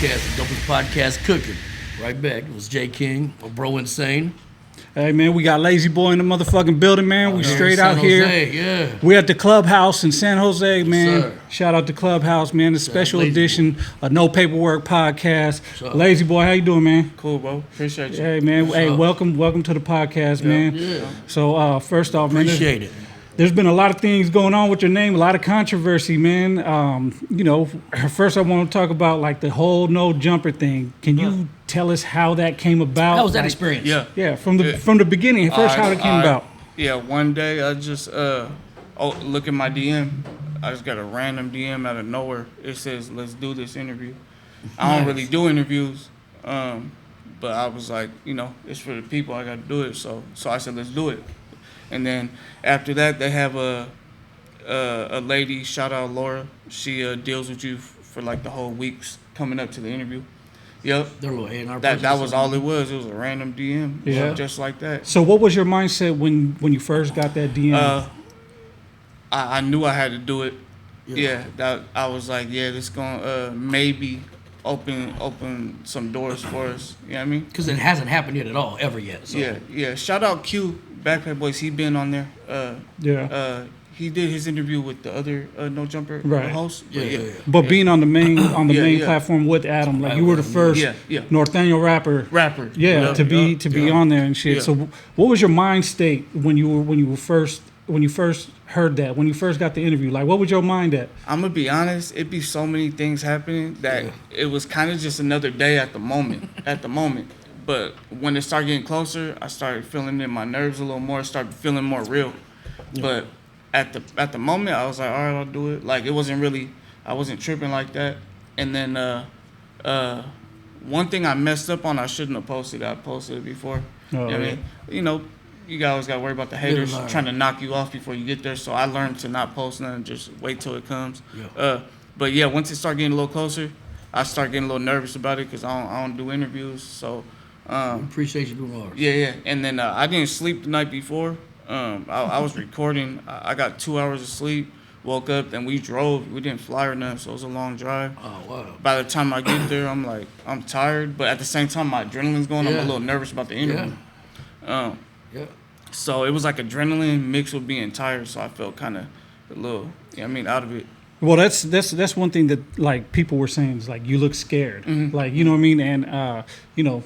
Podcast, the dopest podcast cooking. Right back. It was Jking, or bro N-Sane. Hey, man, we got Lazy Boy in the motherfucking building, man. We straight out here. Yeah. We're at the Klub House in San Jose, man. Sir. Shout out to Klub House, man. The special edition of No PaperWork Podcast. Sir. Lazy Boy, how you doing, man? Cool, bro. Appreciate you. Hey, man. Hey, welcome to the podcast, man. Yeah. So, first off, man, Appreciate it. there's been a lot of things going on with your name, a lot of controversy, man. First I want to talk about like the whole no jumper thing. Can you tell us how that came about? How was that experience? Yeah, from the beginning. First, how it came about. Yeah, one day I just look at my DM. I just got a random DM out of nowhere. It says, "Let's do this interview." I don't really do interviews, but I was like, it's for the people. I got to do it. So I said, "Let's do it." And then after that, they have a lady, shout out Laura. She deals with you for like the whole weeks coming up to the interview. Yep. Their little A&R That was all it was. It was a random DM. Yeah. Just like that. So what was your mindset when you first got that DM? I knew I had to do it. Yeah. I was like, this gonna maybe open some doors for us. You know what I mean? Because it hasn't happened yet at all, ever yet. So. Yeah. Shout out Q, Backpack Boys. He been on there. He did his interview with the other No Jumper host. Yeah. But being on the main platform with Adam, like you were the first Northaniel rapper. To be on there and shit. Yeah. So what was your mind state when you first heard that, when you first got the interview? Like what was your mind at? I'm gonna be honest, it'd be so many things happening that it was kind of just another day at the moment. But when it started getting closer, I started feeling in my nerves a little more, started feeling more real. Yeah. But at the moment, I was like, all right, I'll do it. Like, I wasn't tripping like that. And then one thing I messed up on, I shouldn't have posted. I posted it before. I mean, you always got to worry about the haters trying to knock you off before you get there. So I learned to not post nothing, just wait till it comes. Yeah. But yeah, once it started getting a little closer, I started getting a little nervous about it because I don't do interviews. So appreciate you doing ours. Yeah. And then I didn't sleep the night before. I was recording. I got 2 hours of sleep. Woke up and we drove. We didn't fly or nothing, so it was a long drive. Oh wow! By the time I get there, I'm tired, but at the same time my adrenaline's going. I'm a little nervous about the interview. So it was like adrenaline mixed with being tired. So I felt kind of a little, out of it. Well, that's one thing that like people were saying is like you look scared, like you know what I mean, and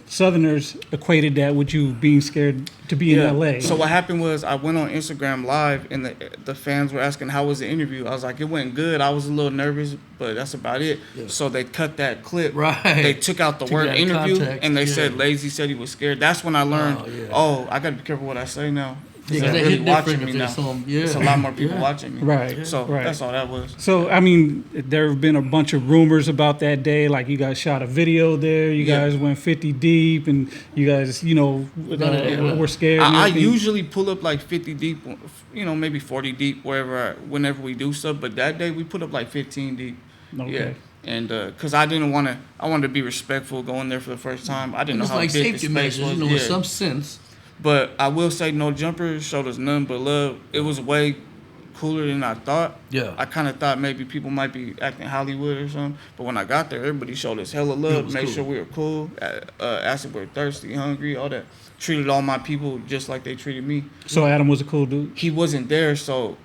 Southerners equated that with you being scared to be in LA. So what happened was I went on Instagram Live and the fans were asking how was the interview. I was like, it went good. I was a little nervous, but that's about it. Yeah. So they cut that clip. Right. They took out the word interview and they said Lazy said he was scared. That's when I learned. I got to be careful what I say now. Yeah, they're really watching me now. There's a lot more people watching me. Right. So that's all that was. So, I mean, there have been a bunch of rumors about that day. Like, you guys shot a video there. You guys went 50 deep. And you guys, were scared. I usually pull up like 50 deep, maybe 40 deep whenever we do stuff. But that day, we put up like 15 deep. Okay. Yeah. And because I wanted to be respectful going there for the first time. I didn't know how like big safety the space measures, was. in some sense. But I will say No Jumper showed us nothing but love. It was way cooler than I thought. Yeah. I kind of thought maybe people might be acting Hollywood or something. But when I got there, everybody showed us hella love, made sure we were cool, asked if we were thirsty, hungry, all that. Treated all my people just like they treated me. So Adam was a cool dude? He wasn't there, so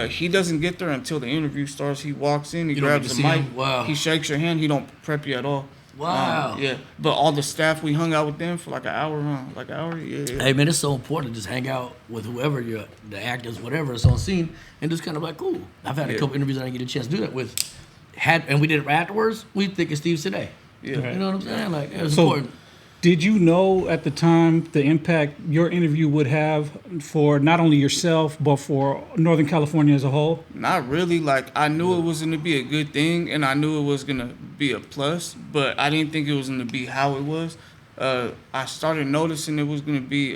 he doesn't get there until the interview starts. He walks in, he grabs the mic, he shakes your hand, he don't prep you at all. Wow. But all the staff, we hung out with them for like an hour. Hey, man, it's so important to just hang out with whoever the actors, whatever is on scene, and just kind of like, cool. I've had a couple interviews I didn't get a chance to do that with. And we did it afterwards, we think of Steve today. Yeah. You know what I'm saying? Like, it was important. Did you know at the time the impact your interview would have for not only yourself, but for Northern California as a whole? Not really. Like, I knew it was going to be a good thing, and I knew it was going to be a plus, but I didn't think it was going to be how it was. I started noticing it was going to be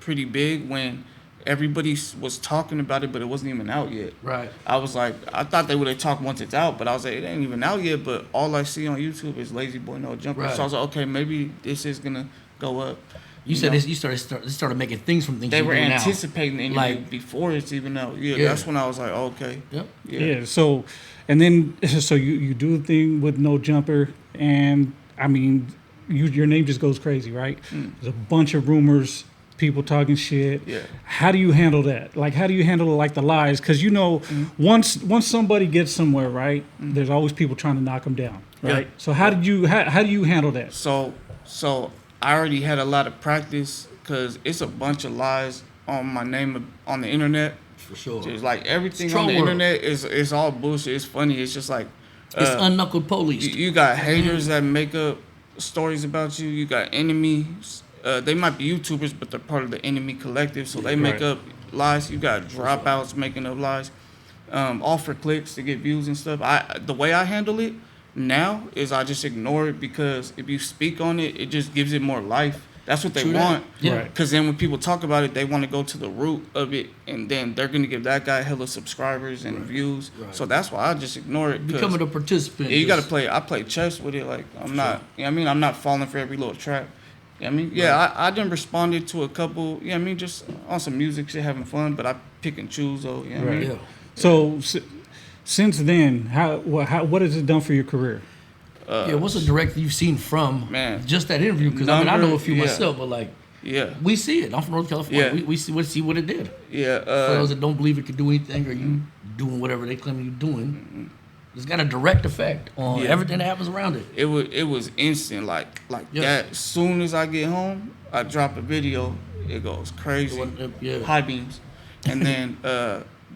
pretty big when everybody was talking about it, but it wasn't even out yet. Right. I was like, I thought they would have talked once it's out, but I was like, it ain't even out yet. But all I see on YouTube is Lazy Boy No Jumper. Right. So I was like, okay, maybe this is gonna go up. You said this, you started making things from things They you were do now. anticipating the interview Like- before it's even out. Yeah, Yeah. that's when I was like, okay. Yep. Yeah. So, and then so you do the thing with No Jumper, and I mean, your name just goes crazy, right? There's a bunch of rumors, people talking shit. Yeah. How do you handle that? Like, how do you handle like the lies? Because once somebody gets somewhere, right, there's always people trying to knock them down, right? Yeah. So how do you handle that? So I already had a lot of practice because it's a bunch of lies on my name on the internet. For sure. It's like everything Troll on the world. internet is all bullshit. It's funny. It's just like It's unknuckled police. you got haters that make up stories about you. You got enemies. They might be YouTubers, but they're part of the enemy collective, so they make Right. up lies. You got dropouts making up lies, all for clicks to get views and stuff. The way I handle it now is I just ignore it because if you speak on it, it just gives it more life. That's what they True that. want. Yeah. Right. Because then when people talk about it, they want to go to the root of it, and then they're gonna give that guy hella subscribers and views. Right. So that's why I just ignore it. 'Cause Becoming a participant. yeah, you got to just- play. I play chess with it. Like I'm not. You know what I mean, I'm not falling for every little trap. You know what I mean, yeah, I done responded to a couple. You know what I mean, just on some music shit, having fun. But I pick and choose though. You know what I mean? Yeah. So since then, what has it done for your career? Yeah, what's a direct you've seen from Man. just that interview? Because I know a Number- few yeah. myself, but like Yeah, we see it. I'm from North California. Yeah. We see what it did. yeah. For those that don't believe it could do anything, or you doing whatever they claim you're doing, it's got a direct effect on Yeah. everything that happens around it. It was instant. Like Yeah. that. As soon as I get home, I drop a video. It goes crazy. Yeah. High beams, and then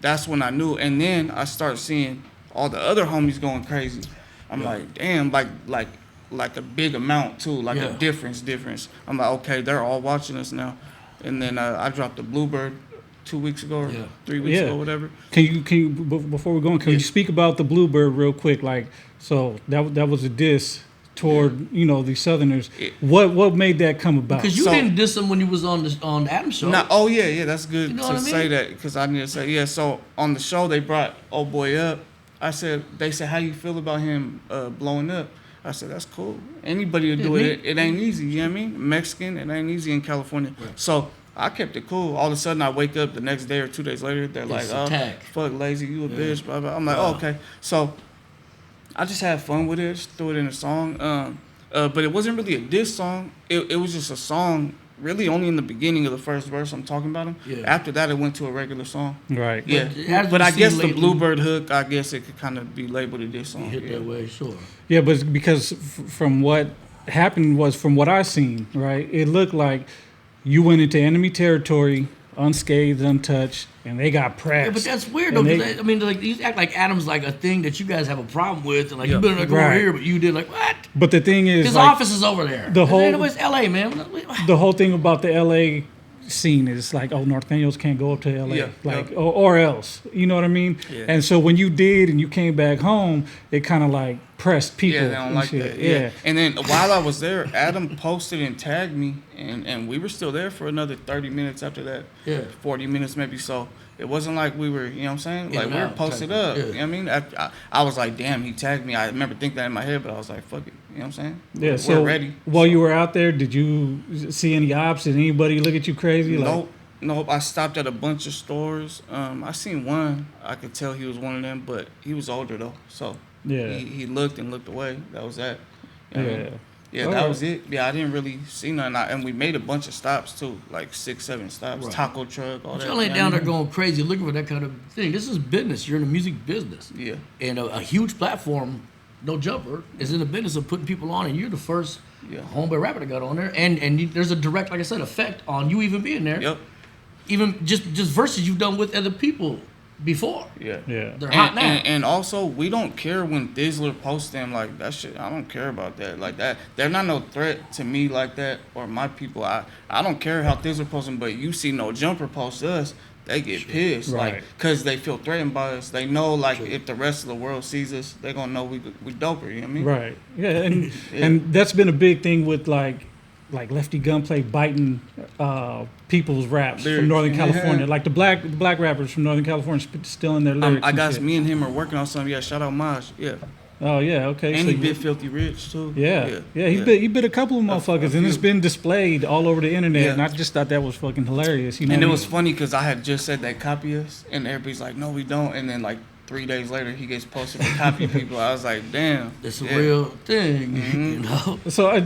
that's when I knew. And then I start seeing all the other homies going crazy. I'm like, damn, like a big amount too, like Yeah. a difference. I'm like, okay, they're all watching us now. And then I dropped the Bluebird 2 weeks ago or Yeah. 3 weeks Yeah. ago, whatever. Can you before we go on, can you speak about the Bluebird real quick? Like, so that was a diss toward the Southerners. Yeah. What made that come about? Because you So- didn't diss him when you was on the Adams show. Oh yeah, that's good You know to what I mean? say that because I need to say So on the show they brought old boy up. They said how you feel about him blowing up. I said that's cool. Anybody will do me- it. It ain't easy. You know what I mean? Mexican, it ain't easy in California. So I kept it cool. All of a sudden I wake up the next day or 2 days later. They're like, It's oh, attack. fuck lazy, you a bitch. Blah blah. I'm like, Wow. oh, okay. So I just had fun with it. Just threw it in a song. But it wasn't really a diss song. It was just a song. Really, only in the beginning of the first verse I'm talking about him. Yeah. After that, it went to a regular song. Right. Yeah, as but we I see guess the lately- Bluebird hook, I guess it could kind of be labeled a diss song. hit Yeah. that way, sure. Yeah, but because from what happened was from what I seen, right? It looked like you went into enemy territory unscathed, untouched, and they got pressed. Yeah, but that's weird though. And 'Cause I mean, like you act like Adam's like a thing that you guys have a problem with, and like Yeah. you better not go Right. over here, but you did like what? But the thing is, His like, office is over there. the whole- It's LA, man. the whole thing about the LA scene is like, oh, Norteños can't go up to LA, Yeah, like, yeah. or else, you know what I mean? Yeah. And so when you did and you came back home, it kind of like pressed people. Yeah, they don't and like shit. that. Yeah. And then while I was there, Adam posted and tagged me, and we were still there for another 30 minutes after that. Yeah. 40 minutes maybe. So it wasn't like we were, you know what I'm saying? In Like and we were out posted type of- up. yeah. You know what I mean? I was like, damn, he tagged me. I remember thinking that in my head, but I was like, fuck it. You know what I'm saying? Yeah, We're so ready. while you were out there, did you see any ops? Did anybody look at you crazy? Like, Nope. I stopped at a bunch of stores. I seen one. I could tell he was one of them, but he was older though. So Yeah. he looked and looked away. That was that. You know what I mean? Yeah. Yeah, All that right. was it. Yeah, I didn't really see nothing. And we made a bunch of stops too, like 6, 7 stops. Right. Taco truck, all But that. y'all ain't you know down what there I mean? going crazy looking for that kind of thing. This is business. You're in the music business. Yeah. And a huge platform, No Jumper, is in the business of putting people on, and you're the first Yeah. homeboy rapper that got on there. And there's a direct, like I said, effect on you even being there. Yep. Even just verses you've done with other people before. Yeah. Yeah. They're hot now. And also, we don't care when Thizzler posts them like that shit. I don't care about that. Like that, they're not no threat to me like that or my people. I don't care how Thizzler posts them, but you see No Jumper post us, they get pissed, Right. like, cause they feel threatened by us. They know, like, if the rest of the world sees us, they gonna know we doper. You know what I mean? Right. Yeah, and Yeah. and that's been a big thing with like Lefty Gunplay biting people's raps Lyrics. from Northern Yeah. California. Like the black rappers from Northern California stealing their lyrics. I and guess shit. me and him are working on something. Yeah, shout out Maj. Yeah. Oh yeah, okay. And so he bit Filthy Rich too. Yeah. He bit a couple of motherfuckers, and it's few. been displayed all over the internet. Yeah. And I just thought that was fucking hilarious. You know, And it what I was mean? funny because I had just said they copy us, and everybody's like, "No, we don't." And then like 3 days later, he gets posted for copy people. I was like, "Damn, It's a real thing, you know. So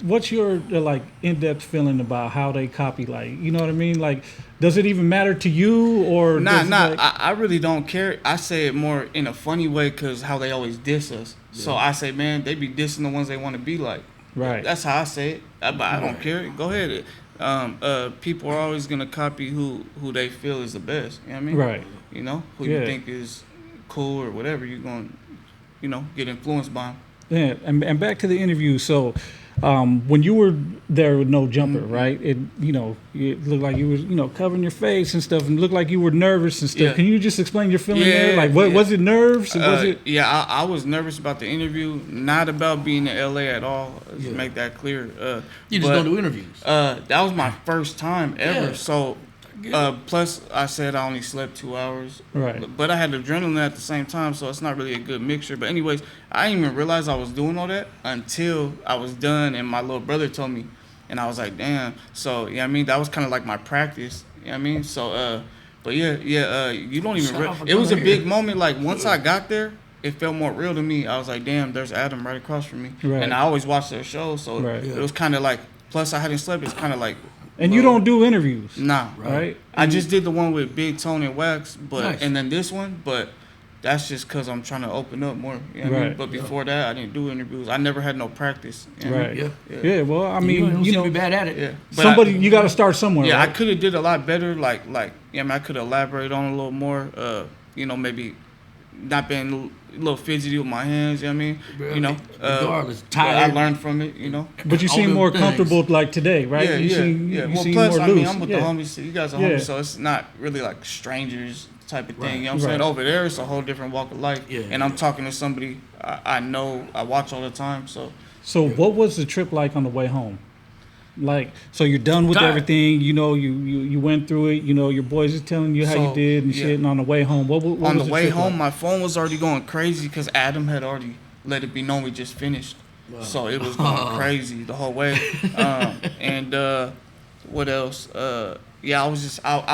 what's your like in-depth feeling about how they copy? Like, you know what I mean? Like, does it even matter to you or Nah. like, I really don't care. I say it more in a funny way because how they always diss us. So I say, man, they be dissing the ones they want to be like. Right. That's how I say it. But I don't care. Go ahead. People are always gonna copy who they feel is the best. You know what I mean? Right. You know who Yeah. you think is cool or whatever. You're gonna, get influenced by 'em. Yeah, and back to the interview. So, when you were there with no jumper, right? It looked like you was covering your face and stuff, and it looked like you were nervous and stuff. Yeah. Can you just explain your feeling Yeah, there? Like, what yeah. was it? Nerves? Was it? Yeah, I was nervous about the interview, not about being in LA at all. Let's make that clear. You just don't do interviews. That was my first time ever. Yeah. So, plus I said I only slept 2 hours. Right. But I had adrenaline at the same time, so it's not really a good mixture. But anyways, I didn't even realize I was doing all that until I was done, and my little brother told me, and I was like, damn. So that was kind of like my practice. So but you don't even. It was a big moment. Like once I got there, it felt more real to me. I was like, damn, there's Adam right across from me, Right. and I always watch their shows, so Right. it was kind of like. Plus, I hadn't slept. It's kind of like. And you don't do interviews, Nah. right? I just did the one with Big Tone and Wax, Nice. and then this one, but that's just because I'm trying to open up more. You know what I mean? Right. But before that, I didn't do interviews. I never had no practice. You know what I Right. mean? Yeah. Yeah. Well, I You mean, don't seem to be bad at it. Yeah. But somebody you got to start somewhere. Yeah, I right? could have did a lot better. Like I could elaborate on it a little more. Maybe not being a little fidgety with my hands. You know what I mean? Regardless, but I tired. learned from it. But you all seem them more things. comfortable like today, right? Yeah, you yeah, seem, yeah. You Well, seem plus, more I mean, loose. I'm with Yeah. the homies. So you guys are Yeah. homies, so it's not really like strangers type of thing. Right. You know what I'm saying? Right. Over there, it's a whole different walk of life. Yeah. And I'm talking to somebody I know, I watch all the time. So So what was the trip like on the way home? Like, so you're done with Tired. everything, you went through it, your boys is telling you how you So, did and yeah. shit, and on the way home, what on was the way trip home, like? my phone was already going crazy because Adam had already let it be known we just finished. So it was going crazy the whole way. What else? I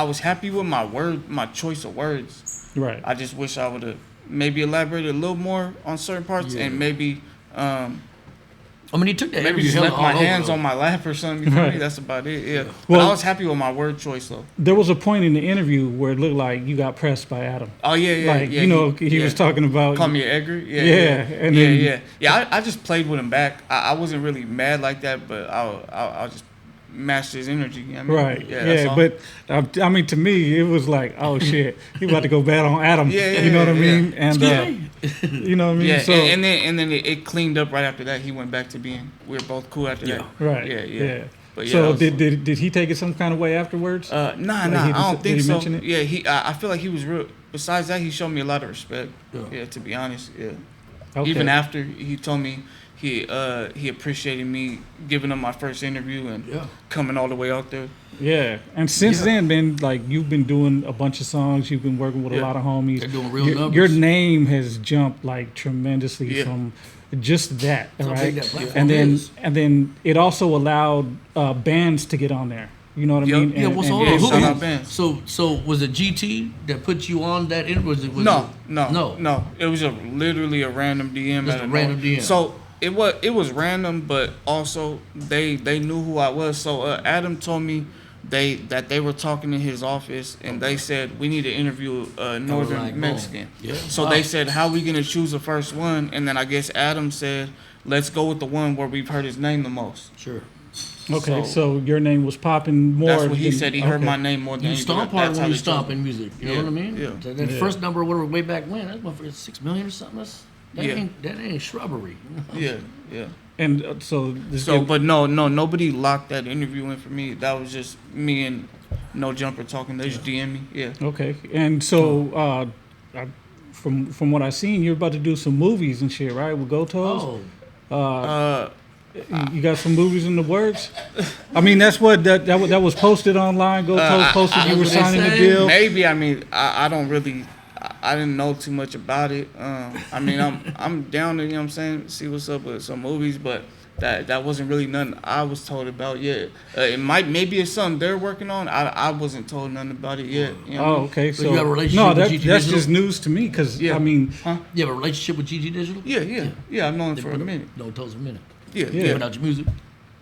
was happy with my choice of words. Right. I just wish I would have maybe elaborated a little more on certain parts and maybe I mean, he took that maybe interview just hella left my all over, hands though. on my lap or something. You feel Right. me? That's about it. Yeah. But Well- I was happy with my word choice though. There was a point in the interview where it looked like you got pressed by Adam. Oh yeah. Like, Yeah, he was talking about Call me an Edgar. Yeah. Yeah, Yeah. and yeah, then- yeah. I just played with him back. I wasn't really mad like that, but I'll just match his energy. You know what I mean? Right. Yeah. that's all. But I mean, to me, it was like, oh shit, he about to go bad on Adam. Yeah, you know what I yeah. mean? And you know what I mean? Yeah, So and then it cleaned up right after that. He went back to being we were both cool after that. right. Yeah. But so that was- did he take it some kind of way afterwards? Nah, he I just- don't did think he so. mention it? Yeah, I feel like he was real. Besides that, he showed me a lot of respect. Yeah. Yeah, to be honest. Yeah. Okay. Even after he told me he appreciated me giving him my first interview and Yeah. coming all the way out there. Yeah, and since Yeah. then, man, like you've been doing a bunch of songs. You've been working with a Yeah. lot of homies. They're doing real your, numbers. your name has jumped like tremendously Yeah. from just that, That's how right? big that platform And then is. it also allowed bands to get on there. You know what I Yep. mean? Yeah, well, so hold yeah, on. shout out Who, bands. so was it GT that put you on that interview? Was it No. It was literally a random DM. Just out a of random nowhere. DM. So it was random, but also they knew who I was. So Adam told me that they were talking in his office and they said we need to interview a northern like, boom. Mexican. Yeah. So they said how we gonna choose the first one, and then I guess Adam said let's go with the one where we've heard his name the most. Sure. Okay, so your name was popping more. That's what he than- said. He heard okay. my name more than You anything. stomp hard That's when how you they told stomp me. in music. You know Yeah, what I mean? yeah. That Yeah. first number, whatever, way back when, that motherfucker 6 million or something. That Yeah. ain't shrubbery. Yeah, yeah. And so this So, but nobody locked that interview in for me. That was just me and No Jumper talking. They just DM me. Yeah. okay, and so from what I seen, you're about to do some movies and shit, right? With Go Toes. Oh, You got some movies in the works? I mean, that's what that was posted online. Go Toes posted you were that's what they signing the say. deal. Maybe. I mean, I don't really. I didn't know too much about it. I mean, I'm down to, you know what I'm saying, see what's up with some movies, but that wasn't really nothing I was told about yet. Maybe it's something they're working on. I wasn't told nothing about it yet. You know? Okay. So you have a relationship with GT that's Digital? just news to me because I mean, You have a relationship with GT Digital? Yeah. I've known him for a minute. No, told us a minute. Yeah. Put out your music.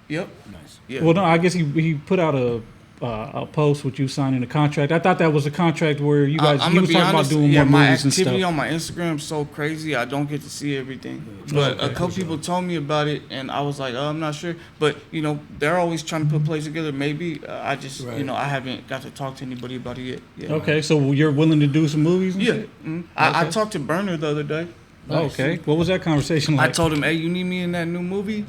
Yep. Nice. Yeah. well, no, I guess he put out a post with you signing a contract. I thought that was a contract where you guys I'm you gonna was be talking honest, about doing more my movies and activity stuff. on my Instagram is so crazy. I don't get to see everything. But a couple people told me about it, and I was like, I'm not sure. But you know, they're always trying to put plays together. Maybe I just you know I haven't got to talk to anybody about it yet. Yeah. Okay, so you're willing to do some movies? And shit? I talked to Burner the other day. Nice. Okay, what was that conversation like? I told him, hey, you need me in that new movie?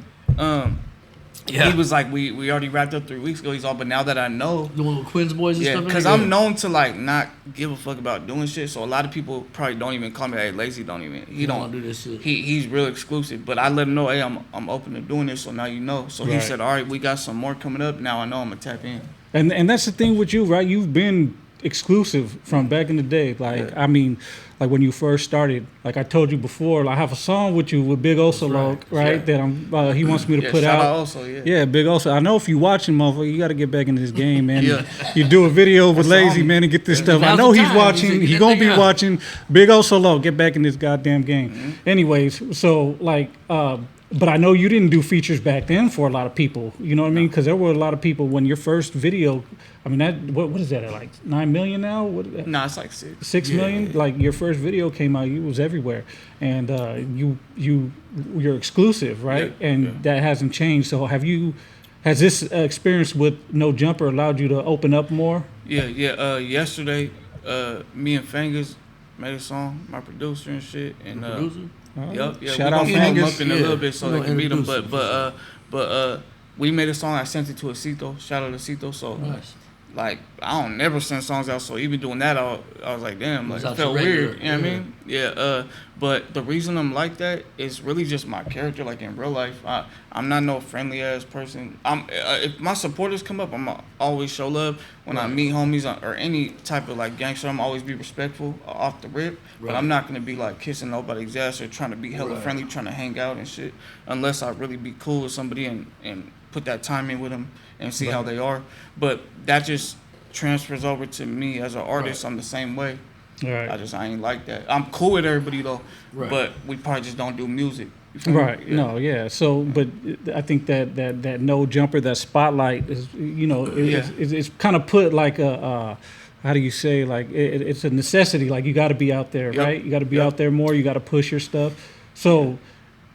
He was like, we already wrapped up 3 weeks ago. He's all, but now that I know, The one with Quinn's boys and stuff? because I'm known to like not give a fuck about doing shit. So a lot of people probably don't even call me, hey, Lazy don't even. He don't do this shit. He's real exclusive. But I let him know, hey, I'm open to doing this. So now you know. So he Right. said, all right, we got some more coming up. Now I know I'm gonna tap in. And that's the thing with you, right? You've been exclusive from back in the day. Like I mean, like when you first started. Like I told you before, I have a song with you with Big Oso, right? Yeah. That he wants me to put shout out. Also, Yeah, Big Oso. I know if you watching, motherfucker, you got to get back into this game, man. Yeah. You do a video with That's Lazy, all. man, and get this stuff. I Now's know the he's time. watching. He's going to be watching. Big Oso, get back in this goddamn game. Anyways, so like, but I know you didn't do features back then for a lot of people. You know what I mean? Because there were a lot of people when your first video. I mean, that what is that at like 9 million now? What? Nah, it's like 6. 6 million. Like your first video came out, you was everywhere, and you're exclusive, right? And that hasn't changed. So has this experience with No Jumper allowed you to open up more? Yeah. Yesterday, me and Fingers made a song, my producer and shit, and Producer? Yep. Shout we out gonna put them Fingers. up in a little bit so they can meet them. introduce them, But we made a song. I sent it to Acito. Shout out to Acito. So Nice. like I don't never send songs out. So even doing that, I was like, damn, like It's it out felt your regular, weird. You know what I mean? Yeah. But the reason I'm like that is really just my character. Like in real life, I'm not no friendly ass person. If my supporters come up, I'm always show love. When I meet homies or any type of like gangster, I'm always be respectful off the rip. But I'm not gonna be like kissing nobody's ass or trying to be hella friendly, trying to hang out and shit. Unless I really be cool with somebody and put that time in with them and see how they are. But that just transfers over to me as an artist. I'm the same way. Right. I ain't like that. I'm cool with everybody though, but we probably just don't do music. You feel me? Right. Yeah. No. Yeah. So, but I think that No Jumper, that spotlight is, it's kind of put like a. How do you say, like, it's a necessity. Like, you got to be out there, right? You got to be out there more. You got to push your stuff. So,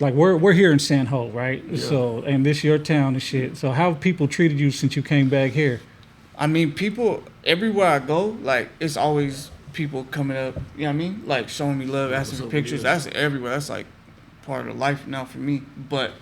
like, we're here in San Ho, right? Yeah. So, and this your town and shit. So, how have people treated you since you came back here? I mean, people, everywhere I go, like, it's always people coming up, you know what I mean? Like, showing me love, asking for pictures. That's everywhere. That's, like, part of life now for me. But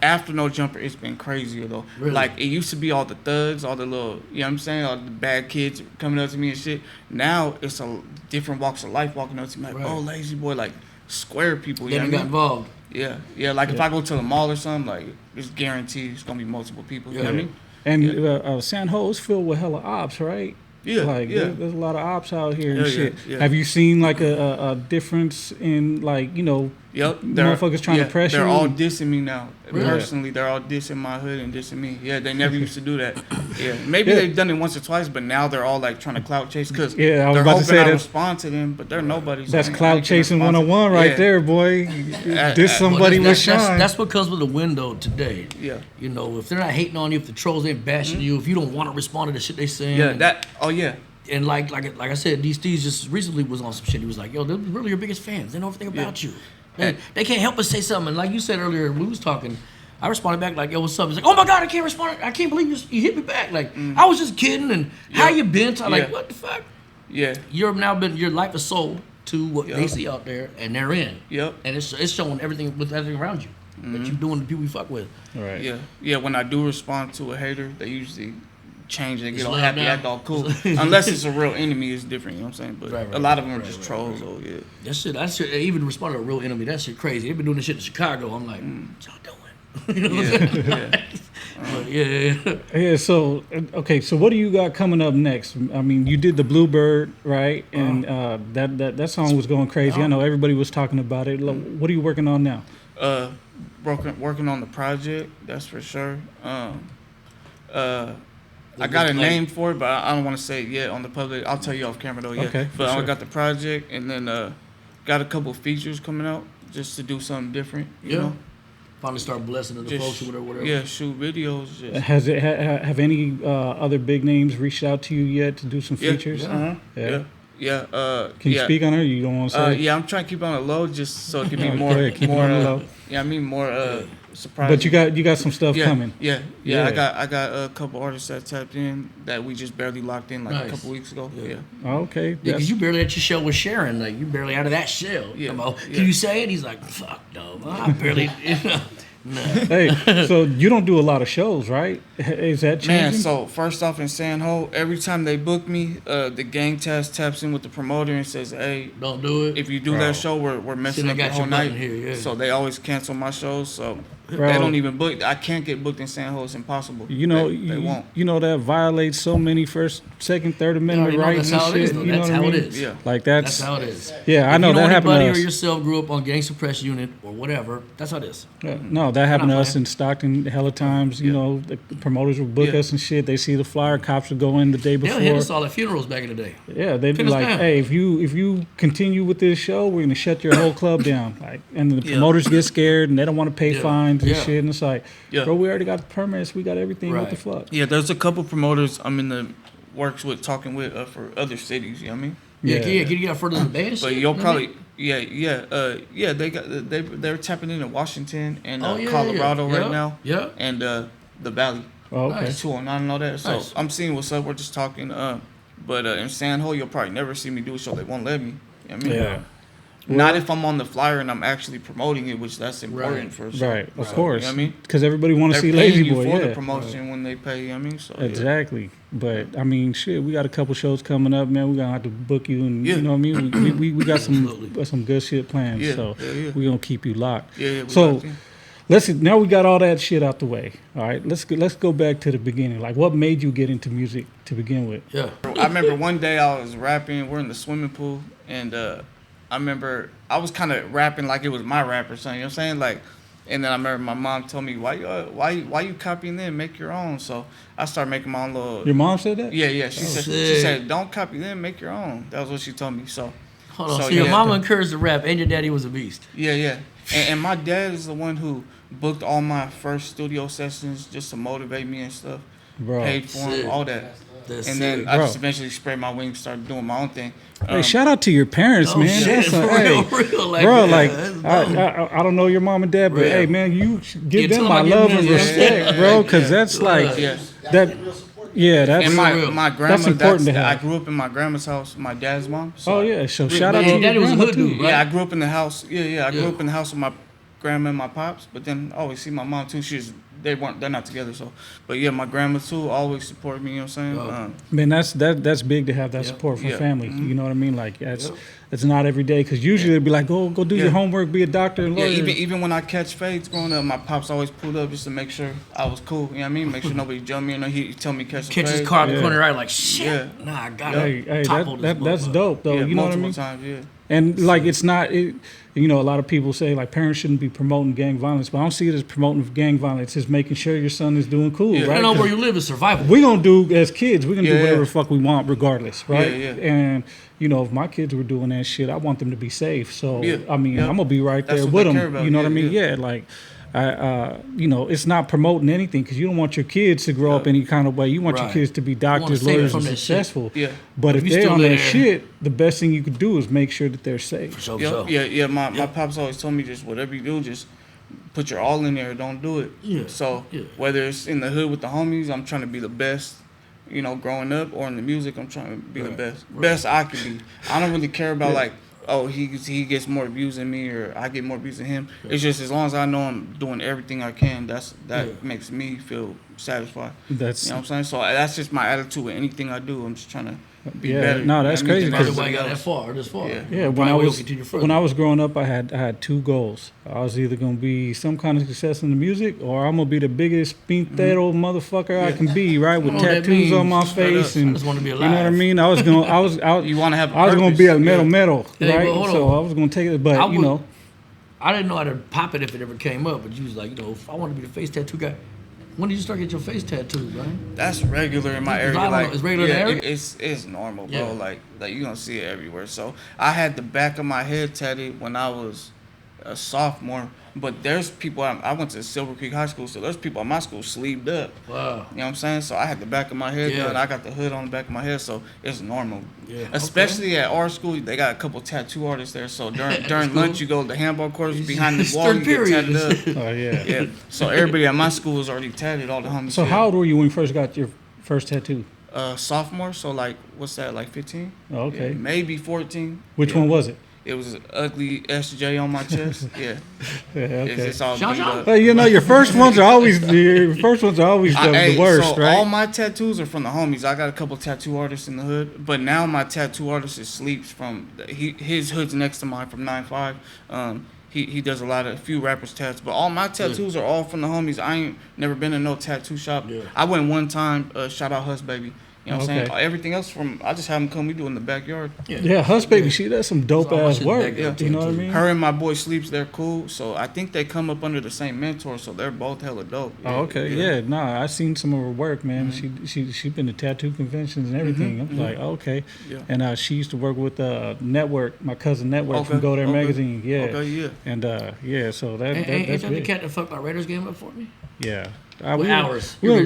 after No Jumper, it's been crazier, though. Really? Like, it used to be all the thugs, all the little, you know what I'm saying? All the bad kids coming up to me and shit. Now, it's a different walks of life walking up to me, like, oh, Lazy Boy, like, square people, you know what I mean? Got involved. Yeah. Like, if I go to the mall or something, like, it's guaranteed it's going to be multiple people, you know what I mean? And San Ho is filled with hella ops, right? Yeah, like there's a lot of ops out here and shit. Yeah. Have you seen like a difference in like motherfuckers trying to pressure you? They're all dissing me now. Really? Personally, they're all dissing my hood and dissing me. Yeah, they never used to do that. Yeah, maybe they've done it once or twice, but now they're all like trying to clout chase because I was they're about to hoping say I that. respond to them, but they're nobody. That's clout chasing 101 right there, boy. Diss somebody with shine. That's what comes with the window today. Yeah. You know, if they're not hating on you, if the trolls ain't bashing you, if you don't want to respond to the shit they saying. Yeah. And like I said, these just recently was on some shit. He was like, yo, they're really your biggest fans. They know everything about you. They can't help but say something. And like you said earlier, we was talking, I responded back like, yo, what's up? He's like, oh my God, I can't respond. I can't believe you hit me back. Like, I was just kidding. And how you been? I'm like, what the fuck? Yeah. Your life is sold to what they see out there, and they're in. Yep. And it's showing everything with everything around you that you're doing the people you fuck with. Right. Yeah. When I do respond to a hater, they usually change and get all Slow happy, down. act all cool. Unless it's a real enemy, it's different. You know what I'm saying? But Right, a lot of them are just trolls. Oh yeah. That shit. Even responding to a real enemy, that shit crazy. They've been doing this shit in Chicago. I'm like, what y'all doing? You know what I'm saying? But yeah. Yeah. So okay. So what do you got coming up next? I mean, you did the Bluebird, right? And that song was going crazy. I know everybody was talking about it. What are you working on now? Working on the project, that's for sure. I got a name for it, but I don't want to say it yet on the public. I'll tell you off camera though. Yeah. Okay. But I sure. got the project, and then got a couple features coming out just to do something different. You know? Finally start blessing the folks or whatever. Yeah, shoot videos. Have any other big names reached out to you yet to do some features? Yeah. Can you speak on it? You don't want to say? Yeah, I'm trying to keep it on the low just so it can be Go more. ahead, keep it on the low. Yeah, I mean more surprising. But you got some stuff coming. Yeah. I got a couple artists that tapped in that we just barely locked in like a couple weeks ago. Yeah. Okay. Yeah, because you barely at your show with Sharon. Like, you barely out of that shell. Yeah. Come on. Can you say it? He's like, fuck, no. I barely, No. Hey, so you don't do a lot of shows, right? Is that changing? Man, so first off in San Ho, every time they book me, the gang taps in with the promoter and says, hey, don't do it. If you do that show, we're messing up the whole night. Here, So they always cancel my shows. So they don't even book. I can't get booked in San Ho. It's impossible. You know, they won't. You know that violates so many first, second, third amendment rights and shit. You know that's what how I mean? it is. Yeah. Like that's how it is. Yeah, I know that happened to us. Anybody or yourself grew up on gang suppress unit or whatever, that's how it is. Yeah. No, that happened to us in Stockton hella times. You know, the promoters would book us and shit. They see the flyer, cops would go in the day before. They'll hit us all at funerals back in the day. Yeah, they'd be like, hey, if you continue with this show, we're gonna shut your whole club down. Like, and the promoters get scared and they don't want to pay fines and shit. And it's like, bro, we already got the permits, we got everything. What the fuck? Yeah, there's a couple promoters I'm in the works with, talking with for other cities. You know what I mean? Yeah. Can you get further than the band? But you'll probably they're tapping into Washington and Colorado right now. Yeah. And the Valley. Oh, okay. 209 and all that. So I'm seeing what's up. We're just talking. But in San Ho, you'll probably never see me do a show. They won't let me. You know what I mean? Yeah. Not if I'm on the flyer and I'm actually promoting it, which that's important for sure. Right, of course. You know what I mean? Because everybody want to see Lazy Lazy Boy. For the promotion when they pay, you know what I mean? So, exactly. But I mean, shit, we got a couple shows coming up, man. We're gonna have to book you, and you know what I mean. We got some good shit planned, so we're gonna keep you locked. So now we got all that shit out the way. All right, let's go back to the beginning. Like, what made you get into music to begin with? Yeah, I remember one day I was rapping. We're in the swimming pool, and I remember I was kind of rapping like it was my rap or something. You know what I'm saying? Like, and then I remember my mom told me, why you copying them? Make your own. So I started making my own little. Your mom said that? Yeah. She said, don't copy them, make your own. That was what she told me. So. Hold on. So your mama encouraged the rap, and your daddy was a beast. Yeah. And my dad is the one who booked all my first studio sessions just to motivate me and stuff. Bro. Paid for them, all that. And then I just eventually spread my wings, started doing my own thing. Hey, shout out to your parents, man. Shit, that's real, like, bro. Like, I don't know your mom and dad, but hey, man, you give them my love and respect, bro, because that's like that. Yeah, that's and my grandma. That's important to have. I grew up in my grandma's house, my dad's mom. So so shout out to your grandma too. Right? Yeah, I grew up in the house. I grew up in the house with my grandma and my pops, but then I always see my mom too. They're not together, so. But yeah, my grandma too always supported me. You know what I'm saying? Man, that's big to have that support from family. Mm-hmm. You know what I mean? Like it's not every day, because usually they'd be like, go do your homework, be a doctor and lawyer. Yeah, even when I catch fades growing up, my pops always pulled up just to make sure I was cool. You know what I mean? Make sure nobody jumped me, and he'd tell me catch his car in the corner, right? Like shit. Nah, I got it. Hey, that's dope though. You know what I mean? Times, And like it's not. You know, a lot of people say like parents shouldn't be promoting gang violence, but I don't see it as promoting gang violence. It's making sure your son is doing cool, right? Depending on where you live is survival. We're gonna do as kids. We're gonna do whatever the fuck we want, regardless, right? Yeah. And you know, if my kids were doing that shit, I want them to be safe. So I mean, I'm gonna be right there with them. You know what I mean? Yeah, like. You know, it's not promoting anything, because you don't want your kids to grow up any kind of way. You want your kids to be doctors, lawyers, and successful. But if they're on that shit, the best thing you could do is make sure that they're safe. My pops always told me, just whatever you do, just put your all in there. Don't do it. So whether it's in the hood with the homies, I'm trying to be the best. You know, growing up, or in the music, I'm trying to be the best I can be. I don't really care about like, oh, he gets more views than me, or I get more views than him. It's just as long as I know I'm doing everything I can, that makes me feel satisfied. You know what I'm saying? So that's just my attitude with anything I do. I'm just trying to be better. No, that's crazy. That's Cause, why you got that far, this far. Yeah. when I was growing up, I had two goals. I was either gonna be some kind of success in the music, or I'm gonna be the biggest pintero motherfucker I can be, right? With tattoos on my face, and I just want to be you know what I alive. mean. I was You want to have. I was gonna be a metal, Hey, right? but hold So on. I was gonna take it, but I didn't know how to pop it if it ever came up, but you was like, if I want to be the face tattoo guy. When did you start getting your face tattooed, right? That's regular in my area. Like, it's regular in the area? It's normal, bro. Yeah. Like you gonna see it everywhere. So I had the back of my head tatted when I was a sophomore. But there's people. I went to Silver Creek High School, so there's people at my school sleeved up. Wow. You know what I'm saying? So I had the back of my head done. I got the hood on the back of my head, so it's normal. Yeah. Especially at our school, they got a couple tattoo artists there. So during lunch, you go to the handball courts behind the wall, you get tatted up. oh yeah. Yeah. So everybody at my school was already tatted. All the homies. So how old were you when you first got your first tattoo? Sophomore. So like, what's that? Like 15? Oh, okay. Yeah, maybe 14. Which one was it? It was an ugly SJ on my chest. Yeah. Yeah, okay. It's all Sean beat Sean? up. Well, your first ones are always the worst, so right? all my tattoos are from the homies. I got a couple tattoo artists in the hood, but now my tattoo artist is Sleeps from his hood's next to mine from 9-5. He does a few rappers tats, but all my tattoos are all from the homies. I ain't never been to no tattoo shop. Yeah. I went one time. Shout out Hus Baby. You know what I'm Okay. saying? Everything else I just have them come. We do in the backyard. Yeah, Hush Baby, she does some dope So all my ass shit's work. back there, You know what I too. mean? Her and my boy Sleeps, they're cool. So I think they come up under the same mentor. So they're both hella dope. Oh, okay. Yeah, nah, I seen some of her work, man. She been to tattoo conventions and everything. I'm like, okay. Yeah. And she used to work with Network, my cousin Network from Okay, Go There okay. Magazine. Yeah. Okay, yeah. And so that Ain't that's that the big. cat that fucked my Raiders game up for me? Yeah. With hours. We don't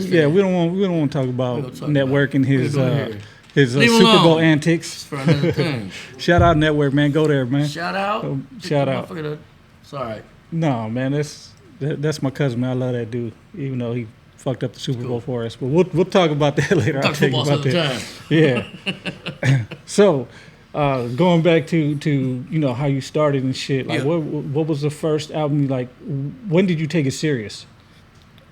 want to talk We about don't talk Network and his We don't hear. Super Leave him Bowl alone. antics. It's for another thing. Shout out Network, man. Go there, man. Shout out. Shout out. Sorry. No, man, that's my cousin, man. I love that dude, even though he fucked up the Super Bowl for us. But we'll talk about that later. Talk I'll tell you football about some that. time. Yeah. So, going back to how you started and shit. Like, Yeah. what was the first album? Like, when did you take it serious?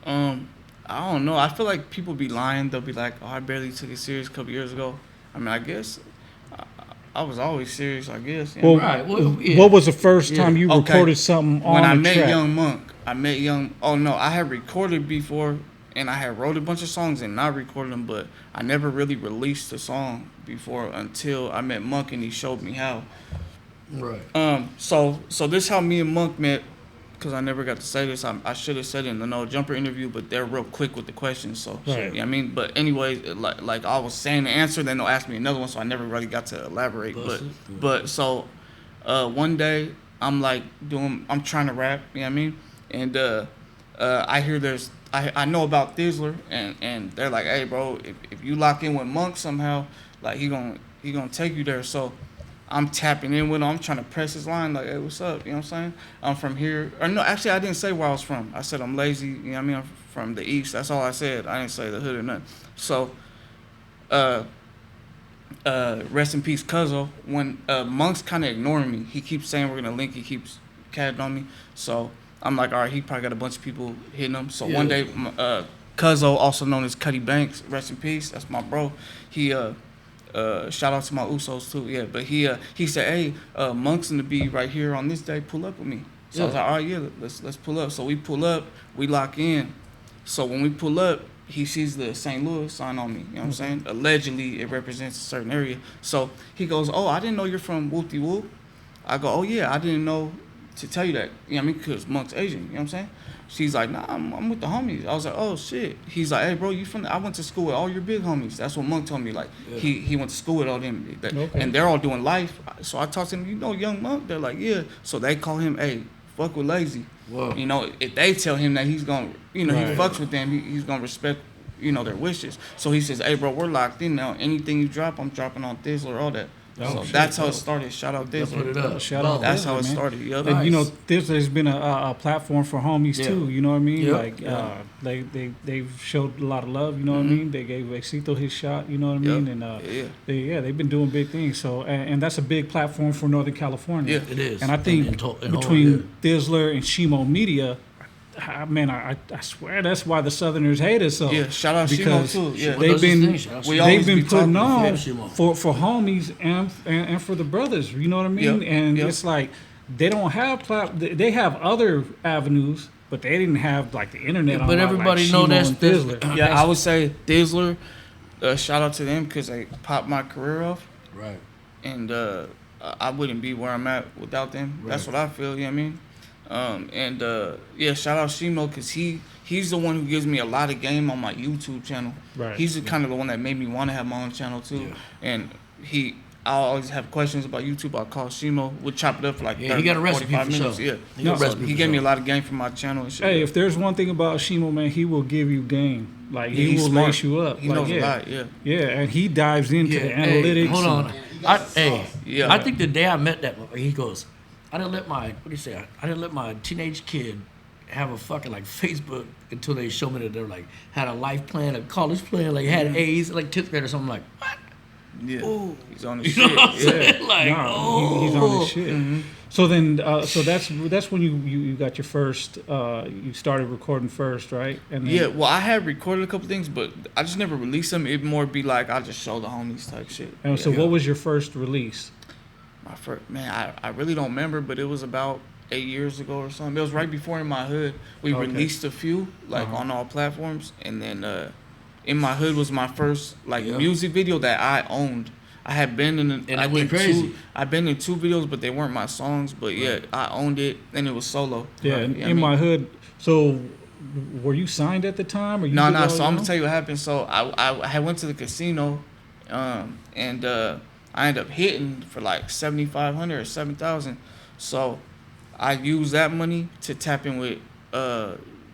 I don't know. I feel like people be lying. They'll be like, "Oh, I barely took it serious a couple years ago." I mean, I guess I was always serious. I guess. You know? Well, Right. Well, yeah. what was the first time you Okay. recorded something on When I a met track? Young Monk, I had recorded before, and I had wrote a bunch of songs and not recorded them, but I never really released a song before until I met Monk and he showed me how. Right. So this how me and Monk met, because I never got to say this. I should have said it in the No Jumper interview, but they're real quick with the questions. So, Right. you know what I mean? But anyways, like I was saying the answer, then they'll ask me another one, so I never really got to elaborate. But so one day I'm like I'm trying to rap, you know what I mean? And I hear I know about Thizzler, and they're like, hey bro, if you lock in with Monk somehow, like he gonna take you there. So I'm tapping in with him. I'm trying to press his line like, hey, what's up? You know what I'm saying? I'm from here. Or no, actually, I didn't say where I was from. I said I'm lazy. You know what I mean? I'm from the East. That's all I said. I didn't say the hood or nothing. So, rest in peace, Cuzzo. When Monk's kind of ignoring me. He keeps saying we're going to link. He keeps catting on me. So, I'm like, all right, he probably got a bunch of people hitting him. So, one day, Cuzzo, also known as Cuddy Banks, rest in peace. That's my bro. He, shout out to my Usos too, yeah. But he said, hey, Monk's in the B right here on this day. Pull up with me. So I was like, all right, yeah, let's pull up. So we pull up, we lock in. So when we pull up, he sees the St. Louis sign on me. You know what I'm saying? Allegedly, it represents a certain area. So he goes, oh, I didn't know you're from Whoop-de-Whoop. I go, oh yeah, I didn't know to tell you that. You know what I mean? Because Monk's Asian. You know what I'm saying? She's like, nah, I'm with the homies. I was like, oh shit. He's like, hey bro, you from? I went to school with all your big homies. That's what Monk told me. Like, he went to school with all them, and they're all doing life. So I talked to him. You know, Young Monk. They're like, yeah. So they call him, hey, fuck with Lazy. Whoa. You know, if they tell him that he's gonna, you know, Right. he fucks with them, he's gonna respect, you know, their wishes. So he says, hey bro, we're locked in now. Anything you drop, I'm dropping on Thizzler, all that. Oh, So shit, that's how it dope. started. Shout out Put it Thizzler. up. Shout out That's Thizzler, how it man. started. Yep. And you know, Nice. this has been a platform for homies Yeah. too. You know what I mean? Yep. Like they've showed a lot of love. You know what I Mhm. mean? They gave Exito his shot. You know what I Yep. mean? And Yeah. they've been doing big things. So and that's a big platform for Northern California. Yeah. It is. And I think in between whole, Thizzler and Shimo Media, man, I swear that's why the Southerners hate us so. Yeah, shout out Shimo because too. Yeah, they've been putting on Shimo. for homies and for the brothers. You know what I mean? Yep, And yep. it's like they don't have they have other avenues, but they didn't have like the internet. But everybody know that's Thizzler. Yeah, I would say Thizzler. Shout out to them because they popped my career off. Right. And I wouldn't be where I'm at without them. Right. That's what I feel. You know what I mean? Shout out Shimo because he's the one who gives me a lot of game on my YouTube channel. Right. He's kind of the one that made me want to have my own channel too. Yeah. And I always have questions about YouTube. I'll call Shimo. We'll chop it up for like 30, he got a recipe 45 for minutes. sure. Yeah. He got a recipe He for gave me a sure. lot of game for my channel and shit. Hey, if there's one thing about Shimo, man, he will give you game. Like Yeah, he he's will smart. lace you up. He like, knows yeah. a lot. Yeah. Yeah, and he dives into the Hey, analytics. hold on. Yeah. I think the day I met that motherfucker, he goes, I didn't let my teenage kid have a fucking like Facebook until they showed me that they were like had a life plan, a college plan, like had A's, like 10th grade or something. Like what? Yeah. Ooh. He's on the You know shit. what I'm Yeah. saying? Like, He's on his shit. Mm-hmm. So then, so that's when you got your first. You started recording first, right? And then, Yeah, well, I had recorded a couple things, but I just never released them. It'd more be like I just show the homies type shit. And so, Yeah. what was your first release? My first, man, I really don't remember, but it was about 8 years ago or something. It was right before In My Hood. We Okay. released a few like Uh-huh. on all platforms, and then In My Hood was my first like Yeah. music video that I owned. I had been in, And it went crazy. I've been in 2 videos, but they weren't my songs. But yeah, I owned it, and it was solo. Yeah, Right, in, you know what I in mean? my hood. So, were you signed at the time, or you? No, did no. all So your I'm own? gonna tell you what happened. So I had went to the casino, and I ended up hitting for like 7,500 or 7,000. So I used that money to tap in with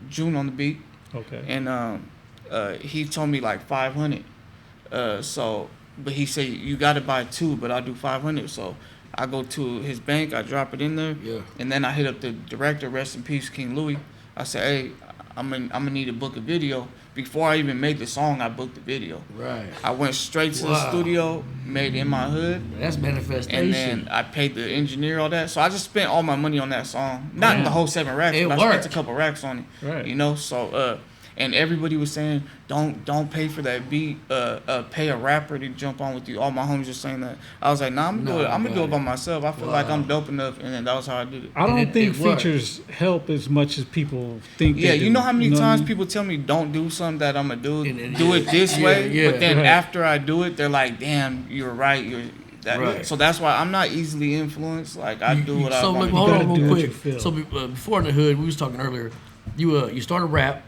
June on the beat, Okay. and he told me like 500. But he said you got to buy 2, but I'll do 500. So I go to his bank, I drop it in there, Yeah. and then I hit up the director, rest in peace, King Louis. I said, hey, I'm gonna need to book a video. Before I even made the song, I booked the video. Right. I went straight to the Wow. studio, made In My Hood, That's manifestation. and then I paid the engineer all that. So I just spent all my money on that song. Not Man. the whole 7 racks, It but I worked. spent a couple racks on it. Right. You know, so and everybody was saying, don't pay for that beat. Pay a rapper to jump on with you. All my homies were saying that. I was like, nah, I'm gonna do it by myself. I feel like I'm dope enough, and then that was how I did it. I don't And think it worked. features help as much as people think. Yeah, they you do. know how many what I times mean? people tell me don't do something that I'm gonna do, And do it this yeah, way, yeah. but then Right. after I do it, they're like, damn, you're right. Right. So that's why I'm not easily influenced. Like I do what I So want look, to hold do. gotta on do real what you quick. feel. So before in the hood, we was talking earlier. You started rap,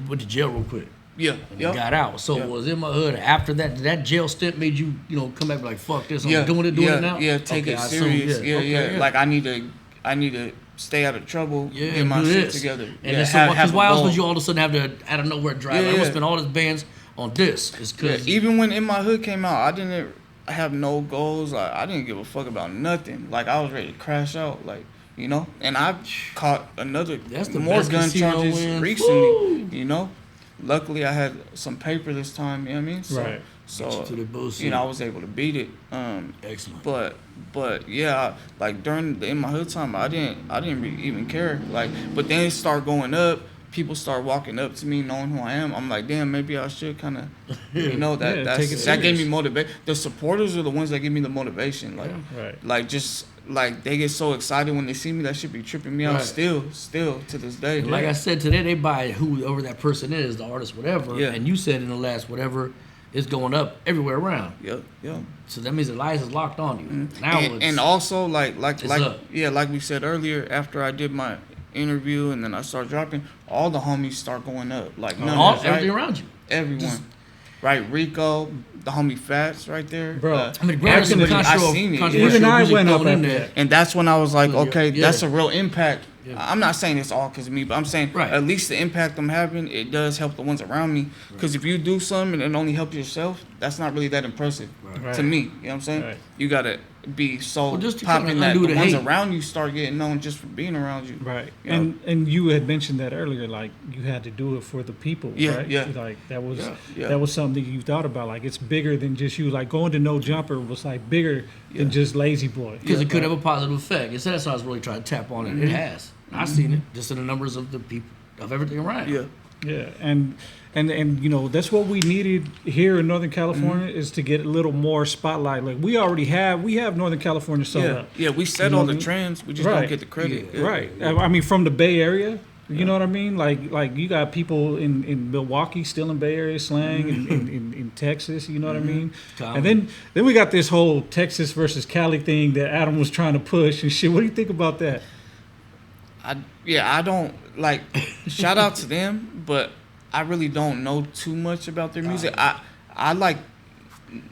went to jail real quick. Yeah, You got out. So Yeah. was In My Hood after that? Did that jail stint made you come back and be like fuck this? I'm yeah, doing it now. Yeah, take Okay, it I assume, serious. Yeah, Okay, Like I need to stay out of trouble. Yeah, get my do shit this. together. And yeah, then so, have because a why else goal. would you all of a sudden have to out of nowhere drive? Yeah, I'm gonna yeah. spend all his bands on this. It's Yeah, because even when In My Hood came out, I didn't have no goals. Like I didn't give a fuck about nothing. Like I was ready to crash out. Like and I caught another That's the more best gun casino charges win. recently. Woo! Luckily I had some paper this time. You know what I mean? So, Right. So to the bullshit. I was able to beat it. Excellent. But yeah, like during the In My Hood time, I didn't really even care. Like, but then it started going up. People start walking up to me, knowing who I am. I'm like, damn, maybe I should kind of, Yeah, take it that gave me serious. motivation. The supporters are the ones that give me the motivation. Like, Right. just like they get so excited when they see me. That should be tripping me out. Right. Still to this day. And like I said today, they buy whoever that person is, the artist, whatever. Yeah. And you said in the last whatever, it's going up everywhere around. Yep. So that means the license is locked on you. Now and, it's and also like up. like we said earlier, after I did my interview and then I started dropping, all the homies start going up. Like everything around you. everyone, right? Rico, the homie Fats, right there, Bro. I mean, granted, some everybody, I controversial, seen it. controversial Even I music went up thrown in after there. that. And that's when I was like, Yeah, okay, yeah. that's a real impact. Yeah. I'm not saying it's all because of me, but I'm saying Right. at least the impact I'm having, it does help the ones around me. Because if you do something and it only helps yourself, that's not really that impressive Right. to me. You know what I'm saying? Right. You gotta be so Well, just to popping kinda that undo the the ones hate. around you start getting known just for being around you. Right. You know? And you had mentioned that earlier, like you had to do it for the people, Yeah, right? yeah. Like that was Yeah. that was something you thought about. Like it's bigger than just you. Like going to No Jumper was like bigger than just Lazy Boy. Because it could Right. have a positive effect. It said that's what I was really trying to tap on it. It has. I've seen it just in the numbers of the people of everything around. Yeah. Yeah, and you know, that's what we needed here in Northern California is to get a little more spotlight. Like we have Northern California sold out. Yeah, we set You know all what I the mean? trends. We just Right. don't get the credit. Yeah. Right. I mean, from the Bay Area, you know what I mean? Like you got people in Milwaukee still in Bay Area slang, in Texas, you know what I mean? Common. And then we got this whole Texas versus Cali thing that Adam was trying to push and shit. What do you think about that? I don't like. Shout out to them, but I really don't know too much about their music. I like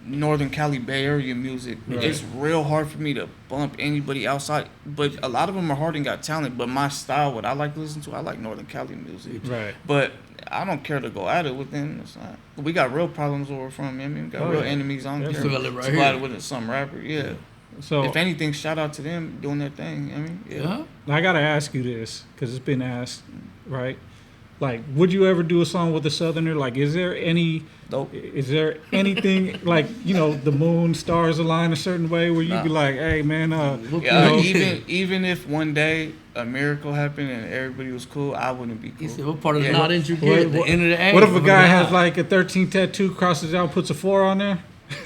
Northern Cali Bay Area music. Right. It's real hard for me to bump anybody outside, but a lot of them are hard and got talent. But my style, what I like to listen to, I like Northern Cali music. Right. But I don't care to go at it with them. It's not. We got real problems where we're from. I mean, we got real enemies. I don't That's care. what I live right Squad here. with some rapper. Yeah. So If anything, shout out to them doing their thing. I mean, Yeah. I gotta ask you this because it's been asked, right? Like, would you ever do a song with a Southerner? Like, is there anything like, you know, the moon, stars align a certain way where you'd be like, hey man, you know, even if one day a miracle happened and everybody was cool, I wouldn't be He cool. said, what part of the Yeah. knot didn't you get? What- The end of the A. what if a What guy the has knot? like a 13 tattoo, crosses out, puts a 4 on there?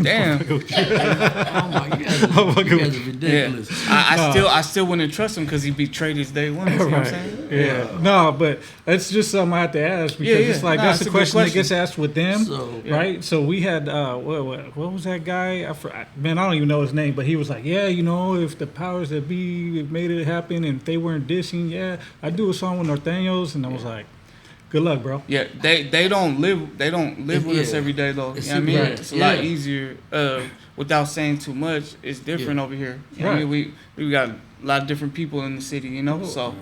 Damn. Oh my, you guys are, Oh my you guys God. are ridiculous. I still wouldn't trust him because he betrayed his day one. You know what I'm Right. saying? Yeah. No, but it's just something I have to ask because Yeah, it's like nah, that's it's a a good question that question. gets asked with them, So, right? So we had what was that guy? Man, I don't even know his name, but he was like, yeah, you know, if the powers that be made it happen and if they weren't dissing, yeah, I'd do a song with Norteños, and I was like, good luck, bro. Yeah, they don't live with us every day though. It's You know what I mean? super- It's a lot yeah. easier. Without saying too much, it's different over here. You know what I Right. mean? We got a lot of different people in the city, you know. So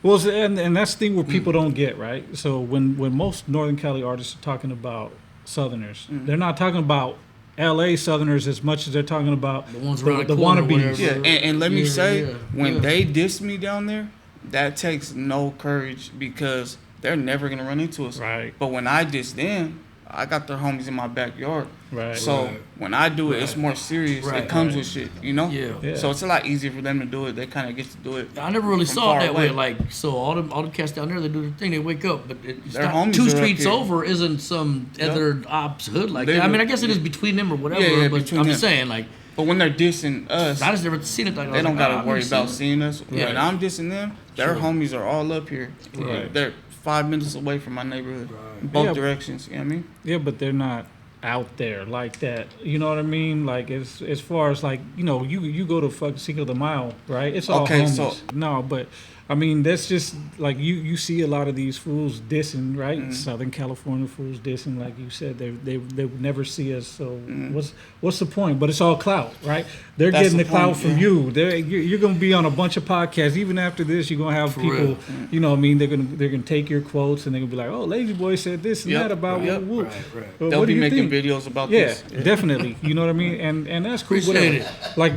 Well, and that's the thing where people don't get, right? So when most Northern Cali artists are talking about Southerners, they're not talking about L.A. Southerners as much as they're talking about The ones the around the corner, wannabes. whatever. yeah, and let me Yeah, say, yeah, when yeah. they diss me down there, that takes no courage because they're never gonna run into us. Right. But when I diss them, I got their homies in my backyard. Right. So Right. when I do it, it's more serious. Right, It comes right. with shit, you know. Yeah. Yeah. So it's a lot easier for them to do it. They kind of get to do it. I never really from saw it far that way. away. Like, so all the cats down there, they do their thing. They wake up, but it's Their not homies two are up streets here. over. Isn't some Yeah. other ops hood like that? I Literally. mean, I guess it is between them or whatever. Yeah, but between I'm just them. saying, like, But when they're dissing us, I just never seen it like that. they don't gotta I've worry never about seen seeing us. Yeah. When I'm dissing them, their Sure. homies are all up here. Right. They're 5 minutes away from my neighborhood, Right. in both Yeah. directions. You know what I mean? Yeah, but they're not out there like that. You know what I mean? Like as far as like, you know, you go to fucking Cinco de Mayo, right? It's all Okay, homies. so- No, but I mean that's just like you see a lot of these fools dissing, right? Mm-hmm. Southern California fools dissing, like you said, they would never see us. So Mm-hmm. what's the point? But it's all clout, right? They're That's getting the the clout point, from yeah. you. You're gonna be on a bunch of podcasts. Even after this, you're gonna have For people. real. You know what I mean? They're gonna take your quotes and they're gonna be like, oh, Lazy Boy said this and Yep, that about yep. woo woo. Right, right. Well, They'll what do be you making think? videos about Yeah, this. definitely. You know what I mean? And that's cool. Appreciate Whatever. Like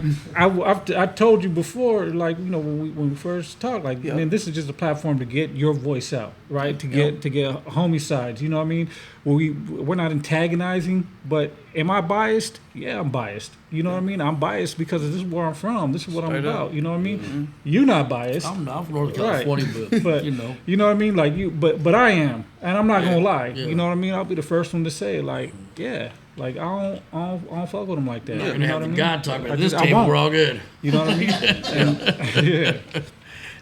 I told you before, like, you know, when we first talked, like, Yep. man, this is just a platform to get your voice out, right? To get homie sides. You know what I mean? We're not antagonizing, but am I biased? Yeah, I'm biased. You know what I mean? I'm biased because this is where I'm from. This is what I'm Straight up. about. You know what I mean? You're not biased. I'm from Northern Right. California, but, But you know. what I mean, like but I am, and I'm not gonna lie. Yeah. You know what I mean? I'll be the first one to say, like, yeah, like I don't fuck with them like that. We're You gonna know have what I the mean? God talk I at this just- I table. won't. We're all good. You know what I mean? And, yeah.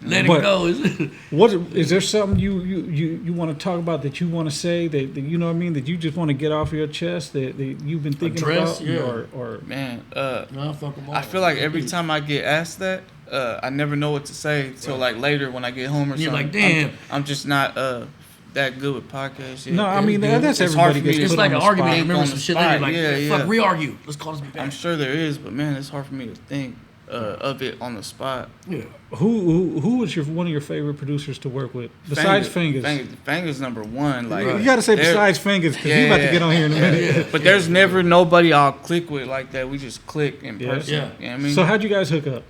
Let But- it go. Is it? What is there something you want to talk about that you want to say that you know what I mean that you just want to get off your chest that you've been thinking Address, about yeah. or Man, No, fuck 'em all. I feel like every time I get asked that, I never know what to say till like later when I get home or You're something. like, damn. I'm just not that good with podcasts. Yet. no, I mean that's It's hard everybody for me gets to- It's put like on an the argument. spot. You remember on some the shit later, spot. like, Yeah, fuck, yeah. re-argue. Let's call this back. I'm sure there is, but man, it's hard for me to think of it on the spot. Yeah. Who was one of your favorite producers to work with besides Fingers? Fingers number one. Like You got to say there- besides Fingers because Yeah, you about to yeah. get on here in a minute. But there's never nobody I'll click with like that. We just click in Yeah. person. Yeah. You know what I mean? So how'd you guys hook up?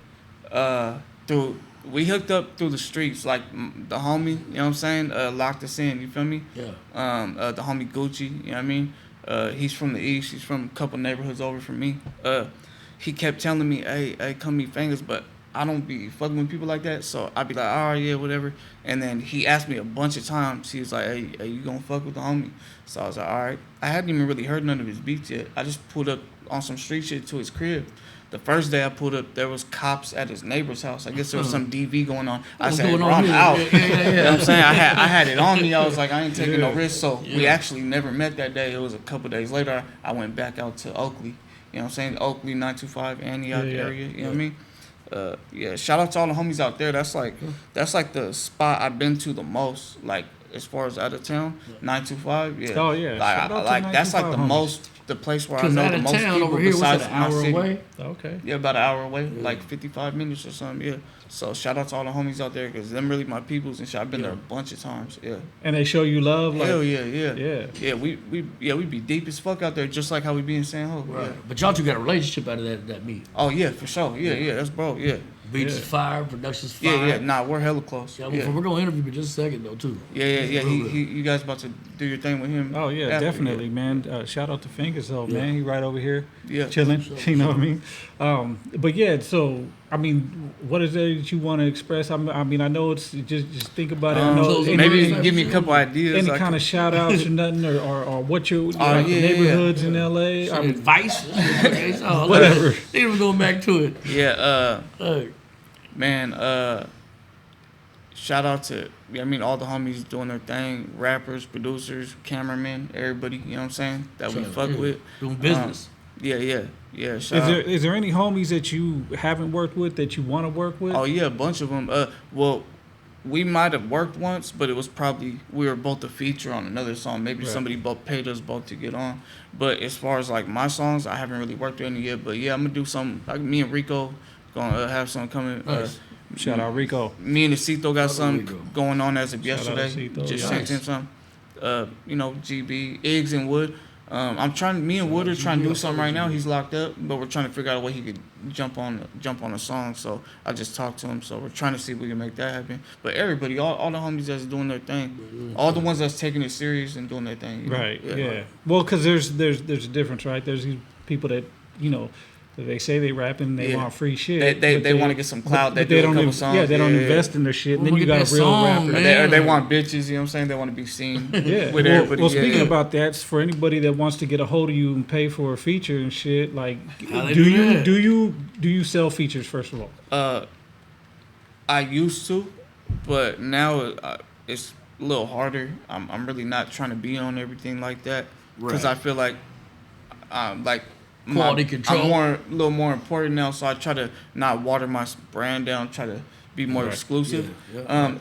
We hooked up through the streets, like the homie, you know what I'm saying? Locked us in, you feel me? Yeah. The homie Gucci, you know what I mean? He's from the East, he's from a couple neighborhoods over from me. He kept telling me, hey, come meet Fingers, but I don't be fucking with people like that. So I'd be like, all right, yeah, whatever. And then he asked me a bunch of times. He was like, hey, you gonna fuck with the homie? So I was like, all right. I hadn't even really heard none of his beats yet. I just pulled up on some street shit to his crib. The first day I pulled up, there was cops at his neighbor's house. I guess there was some DV going on. I said, bro, I'm out. You know what I'm saying? I had it on me. I was like, I ain't taking no risks. So we actually never met that day. It was a couple days later. I went back out to Oakley. You know what I'm saying? Oakley, 925, Antioch area. You know what I mean? Shout out to all the homies out there. That's like the spot I've been to the most. Like as far as out of town, 925. Yeah. Oh yeah. Like that's like the homies. Most. The place where I know the most people over here, besides an my hour city. away? Okay. Yeah, about an hour away, like 55 minutes or something. Yeah. So shout out to all the homies out there because them really my peoples and shit. I've been there a bunch of times. Yeah. And they show you love. Like, Hell yeah. Yeah. We be deep as fuck out there, just like how we be in San Jose. Right. Yeah. But y'all two got a relationship out of that meet. Oh yeah, for sure. Yeah. That's bro. Yeah. Beats is fire, production's fire. Yeah. Nah, we're hella close. Yeah, we're gonna interview in just a second though too. Yeah. You guys about to do your thing with him? Oh yeah, after, definitely, man. Shout out to Fingers though, man. He right over here, Yeah. chilling. You know what I mean? But yeah, so I mean, what is it that you want to express? I mean, I know it's just think about it. I know maybe you can give me a couple ideas. Any kind of shout outs or nothing, or what your yeah, neighborhoods in LA. Some I mean, advice, whatever. Even going back to it. Yeah. Man, shout out to all the homies doing their thing, rappers, producers, cameramen, everybody, you know what I'm saying, that we fuck with. Doing business. Yeah. Is there any homies that you haven't worked with that you want to work with? Oh yeah, a bunch of them. Well, we might have worked once, but it was probably we were both a feature on another song. Maybe somebody paid us both to get on. But as far as like my songs, I haven't really worked with any yet. But yeah, I'm gonna do something. Like me and Rico gonna have something coming. Nice. Shout out Rico. Me and Acito got something going on as of yesterday. Acito. Just Nice. sent him something. GB, Iggs and Wood. Me and Wood are trying to do something right now. He's locked up, but we're trying to figure out a way he could jump on a song. So I just talked to him. So we're trying to see if we can make that happen. But everybody, all the homies that's doing their thing, all the ones that's taking it serious and doing their thing. Right. Yeah. Well, because there's a difference, right? There's these people that they say they rapping, they want free shit. They want to get some clout. They do a couple songs. Yeah, they don't invest in their shit. And then you got a real rapper. Or they want bitches, you know what I'm saying? They want to be seen with everybody. Well, speaking about that, for anybody that wants to get a hold of you and pay for a feature and shit, like, do you sell features, first of all? I used to, but now it's a little harder. I'm really not trying to be on everything like that because I feel like quality control. I'm a little more important now, so I try to not water my brand down. Try to be more exclusive.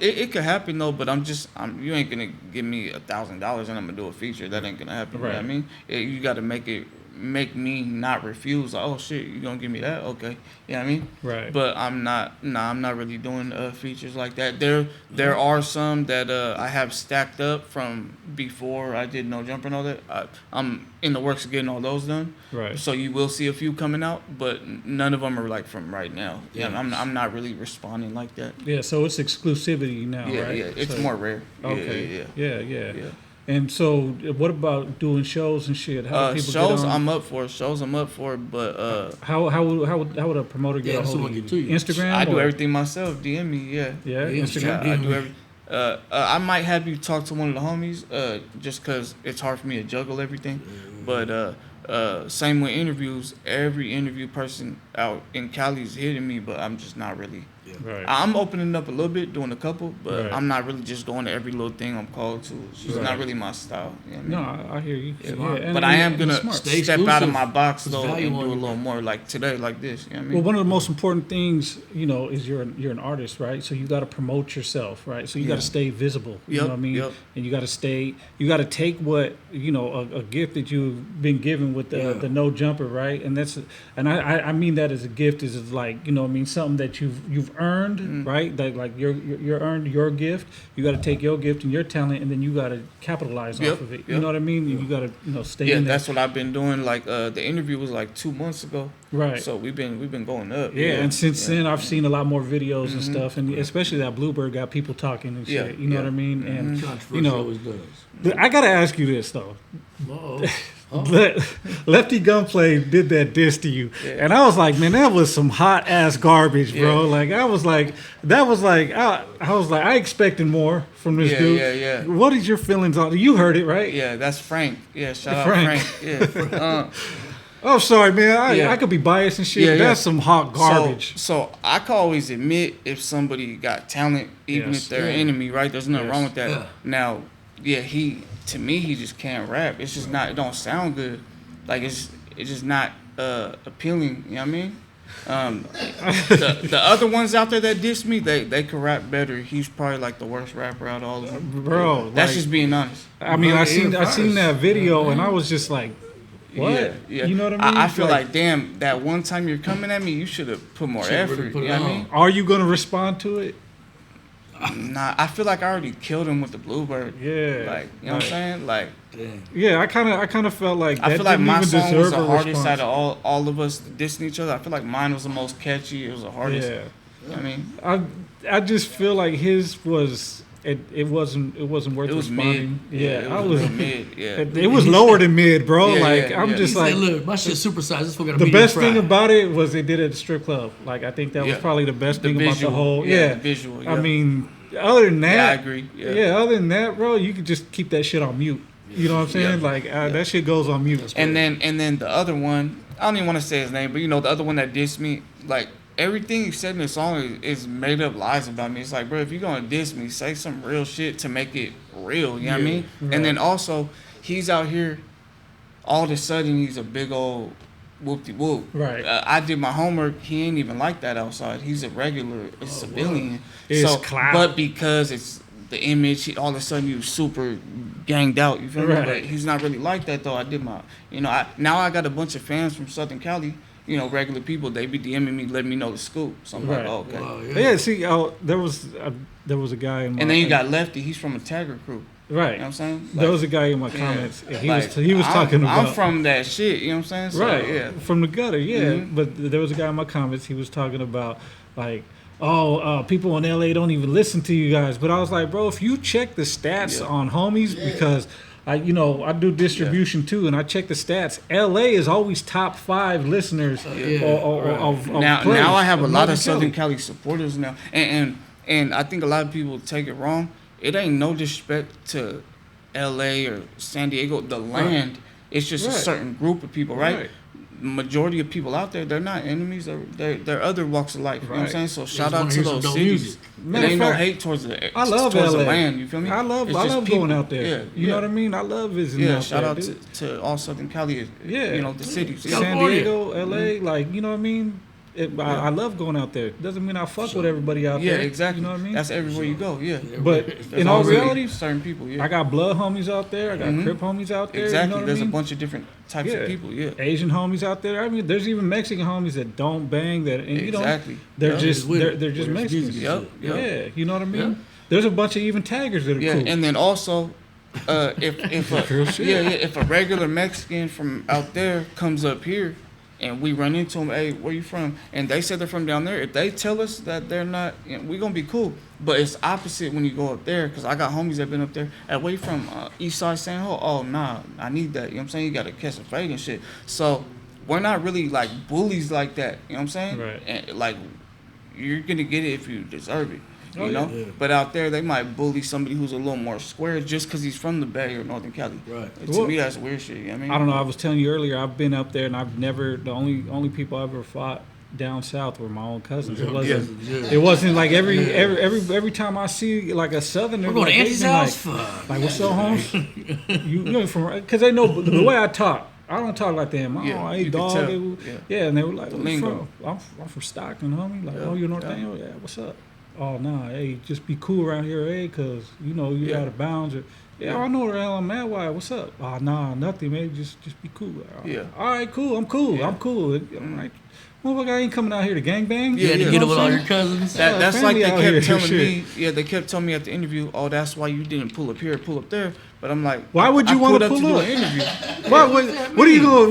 It could happen though, but you ain't gonna give me $1,000 and I'm gonna do a feature. That ain't gonna happen. Right. You know what I mean, you got to make me not refuse. Like, oh shit, you gonna give me that? Okay. You know what I mean? Right. But I'm not really doing features like that. There are some that I have stacked up from before I did No Jumper and all that. I'm in the works of getting all those done. Right. So you will see a few coming out, but none of them are like from right now. Yeah. I'm not really responding like that. Yeah. So it's exclusivity now, right? Yeah. It's more rare. Okay. Yeah. And so, what about doing shows and shit? How do people shows get on? I'm up for, but how would a promoter get a hold of you? Instagram? I do everything myself. DM me, Yeah, Instagram. I do everything. I might have you talk to one of the homies, just cause it's hard for me to juggle everything. But same with interviews. Every interview person out in Cali is hitting me, but I'm just not really. Right. I'm opening up a little bit, doing a couple, but Right. I'm not really just going to every little thing I'm called to. It's just not really my style. You know what I mean? No, I hear you. Yeah, but I am gonna Stay step out of exclusive. my box though value and on do a you. little more like today, like this. You know what I mean? Well, one of the most important things, is you're an artist, right? So you got to promote yourself, right? So you got to stay visible. You know what I mean? Yep. And you got to take what a gift that you've been given with the no jumper, right? And I mean that as a gift is like something that you've earned, right? That like you're earned your gift. You got to take your gift and your talent, and then you got to capitalize off of it. You know what I mean? You got to stay in there. That's what I've been doing. Like the interview was like 2 months ago. Right. So we've been going up. Yeah, and since then I've seen a lot more videos and stuff, and especially that Bluebird got people talking and shit. You know what I mean? And Controversy always does. I gotta ask you this though. Uh-oh. Lefty Gunplay did that diss to you, and I was like, man, that was some hot ass garbage, bro. Like I was like, I expected more from this dude. Yeah. What is your feelings on? You heard it, right? Yeah, that's Frank. Yeah, shout out Frank. Yeah. Oh, sorry, man. I could be biased and shit. That's some hot garbage. So I can always admit if somebody got talent, even if they're an enemy, right? There's nothing wrong with that. Yeah. Now, to me, he just can't rap. It's just not. It don't sound good. Like it's just not appealing. You know what I mean? The other ones out there that diss me, they can rap better. He's probably like the worst rapper out of all of them. Bro. That's just being honest. I mean, I seen that video and I was just like, what? Yeah. You know what I mean? I feel like, damn, that one time you're coming at me, you should have put more effort. You know what I mean? Are you gonna respond to it? Nah, I feel like I already killed him with the Bluebird. Yeah. Like, you know what I'm saying? Like, yeah, I kind of felt like that I feel like didn't my even song was deserve the a hardest response. out of all of us dissing each other. I feel like mine was the most catchy. It was the hardest. Yeah. You know what I mean? I just feel like his was it wasn't worth It was responding. mid. Yeah, it was mid. Yeah. It was lower than mid, bro. Yeah, like yeah, I'm yeah. just He like said, look, my shit's supersized. This fool got a the medium best fry. thing about it was they did it at the strip club. Like I think that was probably the best thing about the whole. the visual. I mean, other than that, Yeah, I agree. Yeah. Other than that, bro, you could just keep that shit on mute. You know what I'm saying? Like that shit goes on mute. And then the other one, I don't even want to say his name, but the other one that dissed me, like everything he said in the song is made up lies about me. It's like, bro, if you're gonna diss me, say some real shit to make it real. You know what I mean? Right. And then also, he's out here. All of a sudden, he's a big old whoop-de-whoop. Right. I did my homework. He ain't even like that outside. He's a regular civilian. It's clout. But because it's the image, all of a sudden you super ganged out. You feel me? Right. But he's not really like that though. I did my, now I got a bunch of fans from Southern Cali. Regular people. They be DMing me, letting me know the scoop. So I'm like, oh, okay. Wow, Yeah, see, there was a guy in my, And then you got Lefty. He's from a Tagger crew. right. You know what I'm saying? There was a guy in my comments. And he was I'm, talking about. I'm from that shit. You know what I'm saying? So, Right. Yeah. From the gutter, yeah. Mhm. But there was a guy in my comments. He was talking about like, people in LA don't even listen to you guys. But I was like, bro, if you check the stats on homies, because I do distribution too, and I check the stats. LA is always top 5 listeners of Now players, I have a lot of Northern Southern Cali. Cali supporters now, and I think a lot of people take it wrong. It ain't no disrespect to L.A. or San Diego, the land. It's just a certain group of people, right? Majority of people out there, they're not enemies. They're other walks of life. You know what I'm saying? So shout out to those cities. There ain't no hate towards the I love towards LA. the land. You feel me? I love people. going out there. Yeah, you know what I mean? I love visiting. Yeah, out shout there, out dude. to all Southern Cali. The cities. San California. Diego, LA, like, you know what I mean? I love going out there. Doesn't mean I fuck with everybody out there. Yeah, exactly. You know what I mean? That's everywhere you go. Yeah. But There's in all always reality, certain people. Yeah. I got blood homies out there. I got Crip homies out there. Exactly. You know what There's I mean? a bunch of different types of people. Yeah. Asian homies out there. I mean, there's even Mexican homies that don't bang that, and Exactly. they're Yep. just With they're just Mexicans. Yep. Yeah, you know what I mean. Yeah. There's a bunch of even taggers that are Yeah, cool. and then also, if a regular Mexican from out there comes up here, and we run into them, hey, where you from? And they say they're from down there. If they tell us that they're not, we gonna be cool. But it's opposite when you go up there, cause I got homies that been up there. Hey, where you from? East Side San Ho? Oh nah, I need that. You know what I'm saying? You gotta catch a fade and shit. So we're not really like bullies like that. You know what I'm saying? Right. And like you're gonna get it if you deserve it. Oh, You know, yeah. but out there they might bully somebody who's a little more square just because he's from the Bay or Northern Cali. Right. To me, that's weird shit. You know what I mean? I don't know. I was telling you earlier. I've been up there, and I've never. The only people I ever fought down south were my own cousins. It wasn't. Yeah. It wasn't like every time I see like a southerner. We're going to like, Auntie's they been house. Like what's up, Holmes? you from? Because they know the way I talk. I don't talk like them. Oh, Yeah, hey you could dog. tell. And they were like, The "Where you lingo. from?" I'm from Stockton, homie. Like, oh, you North Daniel? Yeah. What's up? Oh, nah, hey, just be cool around here, hey, because, you're Yeah. out of bounds. Or, I know where the hell I'm at. Why? What's up? Oh, nah, nothing, man. Just be cool. Yeah. All right, cool. I'm cool. Yeah. I'm cool. I'm like, motherfucker, I ain't coming out here to gangbang. You had to Yeah. get up with what all I'm your saying? cousins. That's like family they out here, kept telling shit. me. Yeah, they kept telling me at the interview, oh, that's why you didn't pull up here, pull up there. But I'm like, Why would you I wanna pulled pull to up? do an interview? What are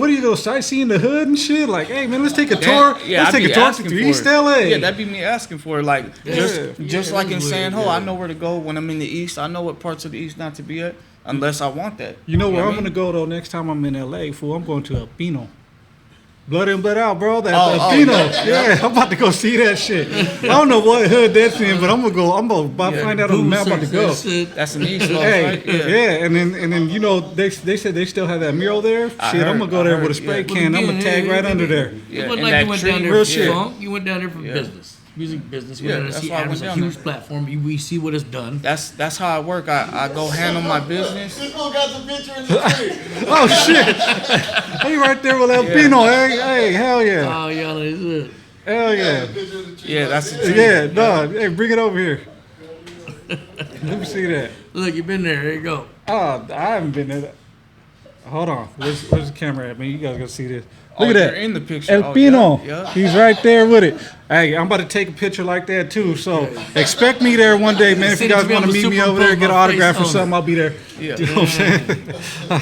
you going sightseeing the hood and shit? Like, hey, man, let's take a tour. Yeah, Let's I'd take be a tour asking to for East it. LA. Yeah, that'd be me asking for it. Like, just Yeah, like in that's San Ho, weird, I yeah. know where to go when I'm in the East. I know what parts of the East not to be at. unless I want that. You know where what I'm I mean? gonna go though next time I'm in LA, fool? I'm going to Alpino. Blood in, blood out, bro. That Oh, Alpino. Yeah, I'm about to go see that shit. I don't know what hood that's in, but I'm gonna go. I'm gonna find out on the map. I'm about to go. That's an East Coast, Hey, right? yeah, and then you know they said they still have that mural there. Shit, I'm gonna go there with a spray can. I'm gonna tag right under there. Yeah, It wasn't and like that you went tree, down there real for shit. funk. You went down there for business, music business. You Yeah, went down there to that's see why I went Adam's a down huge there. platform. We see what it's done. That's how I work. I go handle my business. This fool got the picture in the tree. Oh shit! He right there with Alpino. Hey, hell yeah, Oh, y'all is it. hell yeah, Picture in the tree. Yeah, that's the tree. yeah. No, hey, bring it over here. Let me see that. Look, you've been there. There you go. Oh, I haven't been there. Hold on. Where's the camera at, man? You guys gotta see this. Oh, Look at you're that. in the picture. El Oh, Pino. yeah, yeah. He's right there with it. Hey, I'm about to take a picture like that too. So expect me there one day, man. If you Send it guys to me, want to I'm meet me gonna over there, get an superimpose my autograph or face on something, I'll be there. Yeah. You know what I'm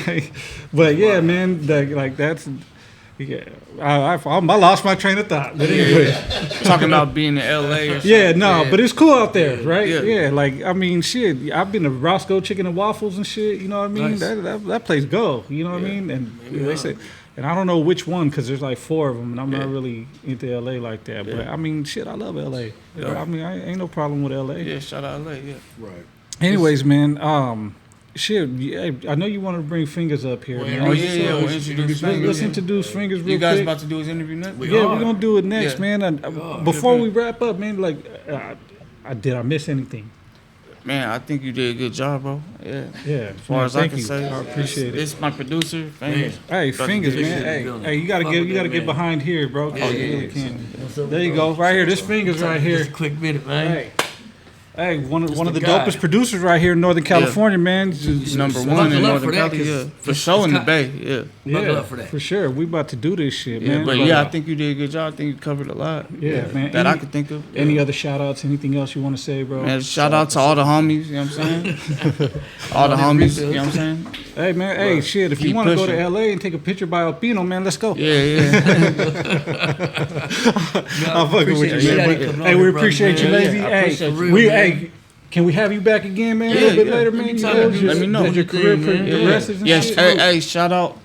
saying? But yeah, man. Like that's. Yeah, I lost my train of thought. But anyway. Talking about being in LA. Or something. Yeah, no, but it's cool out there, right? Yeah. Yeah, like I mean, shit. I've been to Roscoe Chicken and Waffles and shit. You know what I mean? Nice. That place go. You know what I mean? And they say, and I don't know which one because there's like 4 of them, and I'm not really into LA like that. But I mean, shit, I love LA. I mean, I ain't no problem with LA. Yeah, shout out LA. Yeah. Right. Anyways, man. Shit, I know you wanted to bring Fingers up here, man. Oh yeah, yeah. We'll Let's introduce Fingers. let's Yeah. introduce Fingers real You guys quick. about to do his interview next? Yeah, we're gonna do it next, Yeah. man. And, before we wrap up, man, like, did I miss anything? Man, I think you did a good job, bro. Yeah. Yeah, As far as I thank can you. say, I appreciate it. This is my producer, Fingers. Hey, Brother, Fingers, good man. shit. Hey, building. hey, you gotta Fuck get with that, get man. behind here, bro. yeah, You really yeah. can. What's up, There you bro? go, right here. This Fingers right here. Just a quick minute, man. Hey, one of the the guy. dopest producers right here in Northern California, man. Just- Number Buckle one in up Northern for that, Cali, 'cause yeah. For it's sure in the kind- Bay, yeah. Buckle up for that. For sure. We about to do this shit, Yeah, man. but yeah, I think you did a good job. I think you covered a lot. Yeah, man. That I Any- could think of. Any other shout outs, anything else you want to say, bro? Man, shout out to all the homies, you know what I'm saying? All the homies, you know what I'm saying? Hey, man. Hey, shit. If you Keep want to go to pushing. LA and take a picture by Alpino, man, let's go. Yeah, yeah. I'm fucking with you, Appreciate man. you But, coming hey, on we here, brother, appreciate you, man. Lazy. Yeah, I Hey, appreciate you. we, Real, man. hey, can we have you back again, man? a Yeah, little bit yeah. later, man. Anytime, You know, dude. Let me know. As your career Anything, man. progresses and Yes, shit. hey, shout out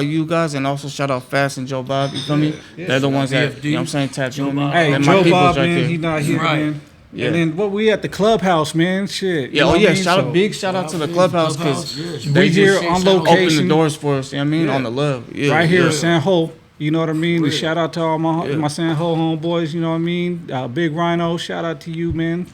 you guys, and also shout out Fast and Joe Bob. You feel me? They're the ones that, BFD. you know what I'm saying, tattoo me. Bob. Hey, They're my Joe peoples Bob, right man, there. he's not here, Right. man. Yeah. And then what we at the clubhouse, man. Shit. you Yeah, know oh what yeah, I mean? shout So, out, big shout out to the Clubhouse because Yeah, we here just on shout out. location. open the doors for us. You know what I mean? Yeah. On the love. Yeah, right here yeah. in San Ho. You know what I mean? Real. Shout out to all my Yeah. my San Ho homeboys. You know what I mean? Big Rhino. Shout out to you, man.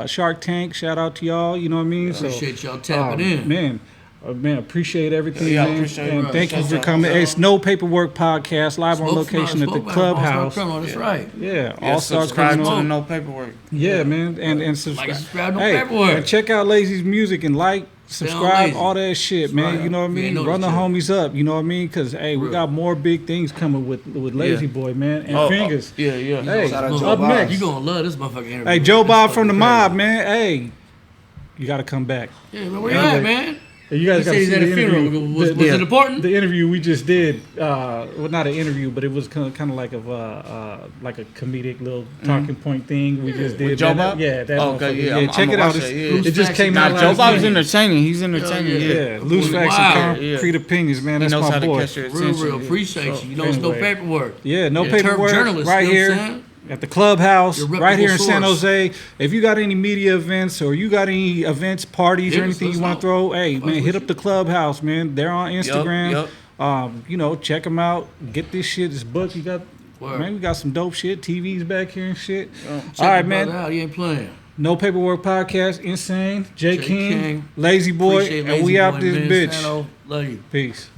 Shark Tank. Shout out to y'all. You know what I mean? Appreciate y'all tapping in. Man, appreciate everything, Yeah, I man. appreciate it, and bro. thank you Shout for out. coming. Hey, it's No Paperwork Podcast, live on Smoke location at the Smoke Club All-Star House. Criminal, That's right. Yeah, Yeah, All Star subscribe to Criminal. the No Paperwork. Yeah, man, and subscribe. Like and subscribe, No hey, Paperwork. and check out Lazy's music and like, subscribe, Lazy. all that shit, man. right. You know what I We mean? ain't know Run the this yet. homies up. You know what I mean? Because hey, we Real. got more big things coming with Lazy Boy, man, and Oh, Fingers. Yeah, yeah. Hey, Shout out Look, Joe up Bob. next. You gonna love this motherfucking interview. Hey, Joe It's Bob fucking from the crazy. mob, man. Hey, you got to come back. Yeah, man, where you Anyway. at, man? You He guys got said to he's see at the a funeral. interview. Was it important? The interview we just did, well, not an interview, but it was kind of like like a comedic little talking point thing we just did. With Joe That- Bob? Yeah, that Okay, motherfucker. yeah, I'm- check I'ma it out. watch It's- that, yeah. It just came Nah, out Joe last Bob's week. entertaining. He's entertaining. Yeah, Yeah. Yeah, loose Boy, facts wow. and concrete opinions, man. He That's knows my how to boy. catch your Real, attention. real. yeah. Appreciate So- you. You know, it's no Anyway. paperwork. Yeah, no You're a turf paperwork. journalist, Right you know what I'm here saying? at the Clubhouse, You're a right here in reputable San source. Jose. If you got any media events or you got any events, parties, Hit or us, anything let you us want know. to throw, hey Fuck man, with hit you. up the Clubhouse, man. They're on Instagram. yup. You know, check them out. Get this shit. This book you got. Word. Man, we got some dope shit. TVs back here and shit. Check All right, the man. brother out. He ain't playing. No Paperwork Podcast. Insane. Jking. King. Lazy Boy. Appreciate And Lazy we out Boy, this man. bitch. Sano. Love you. Peace.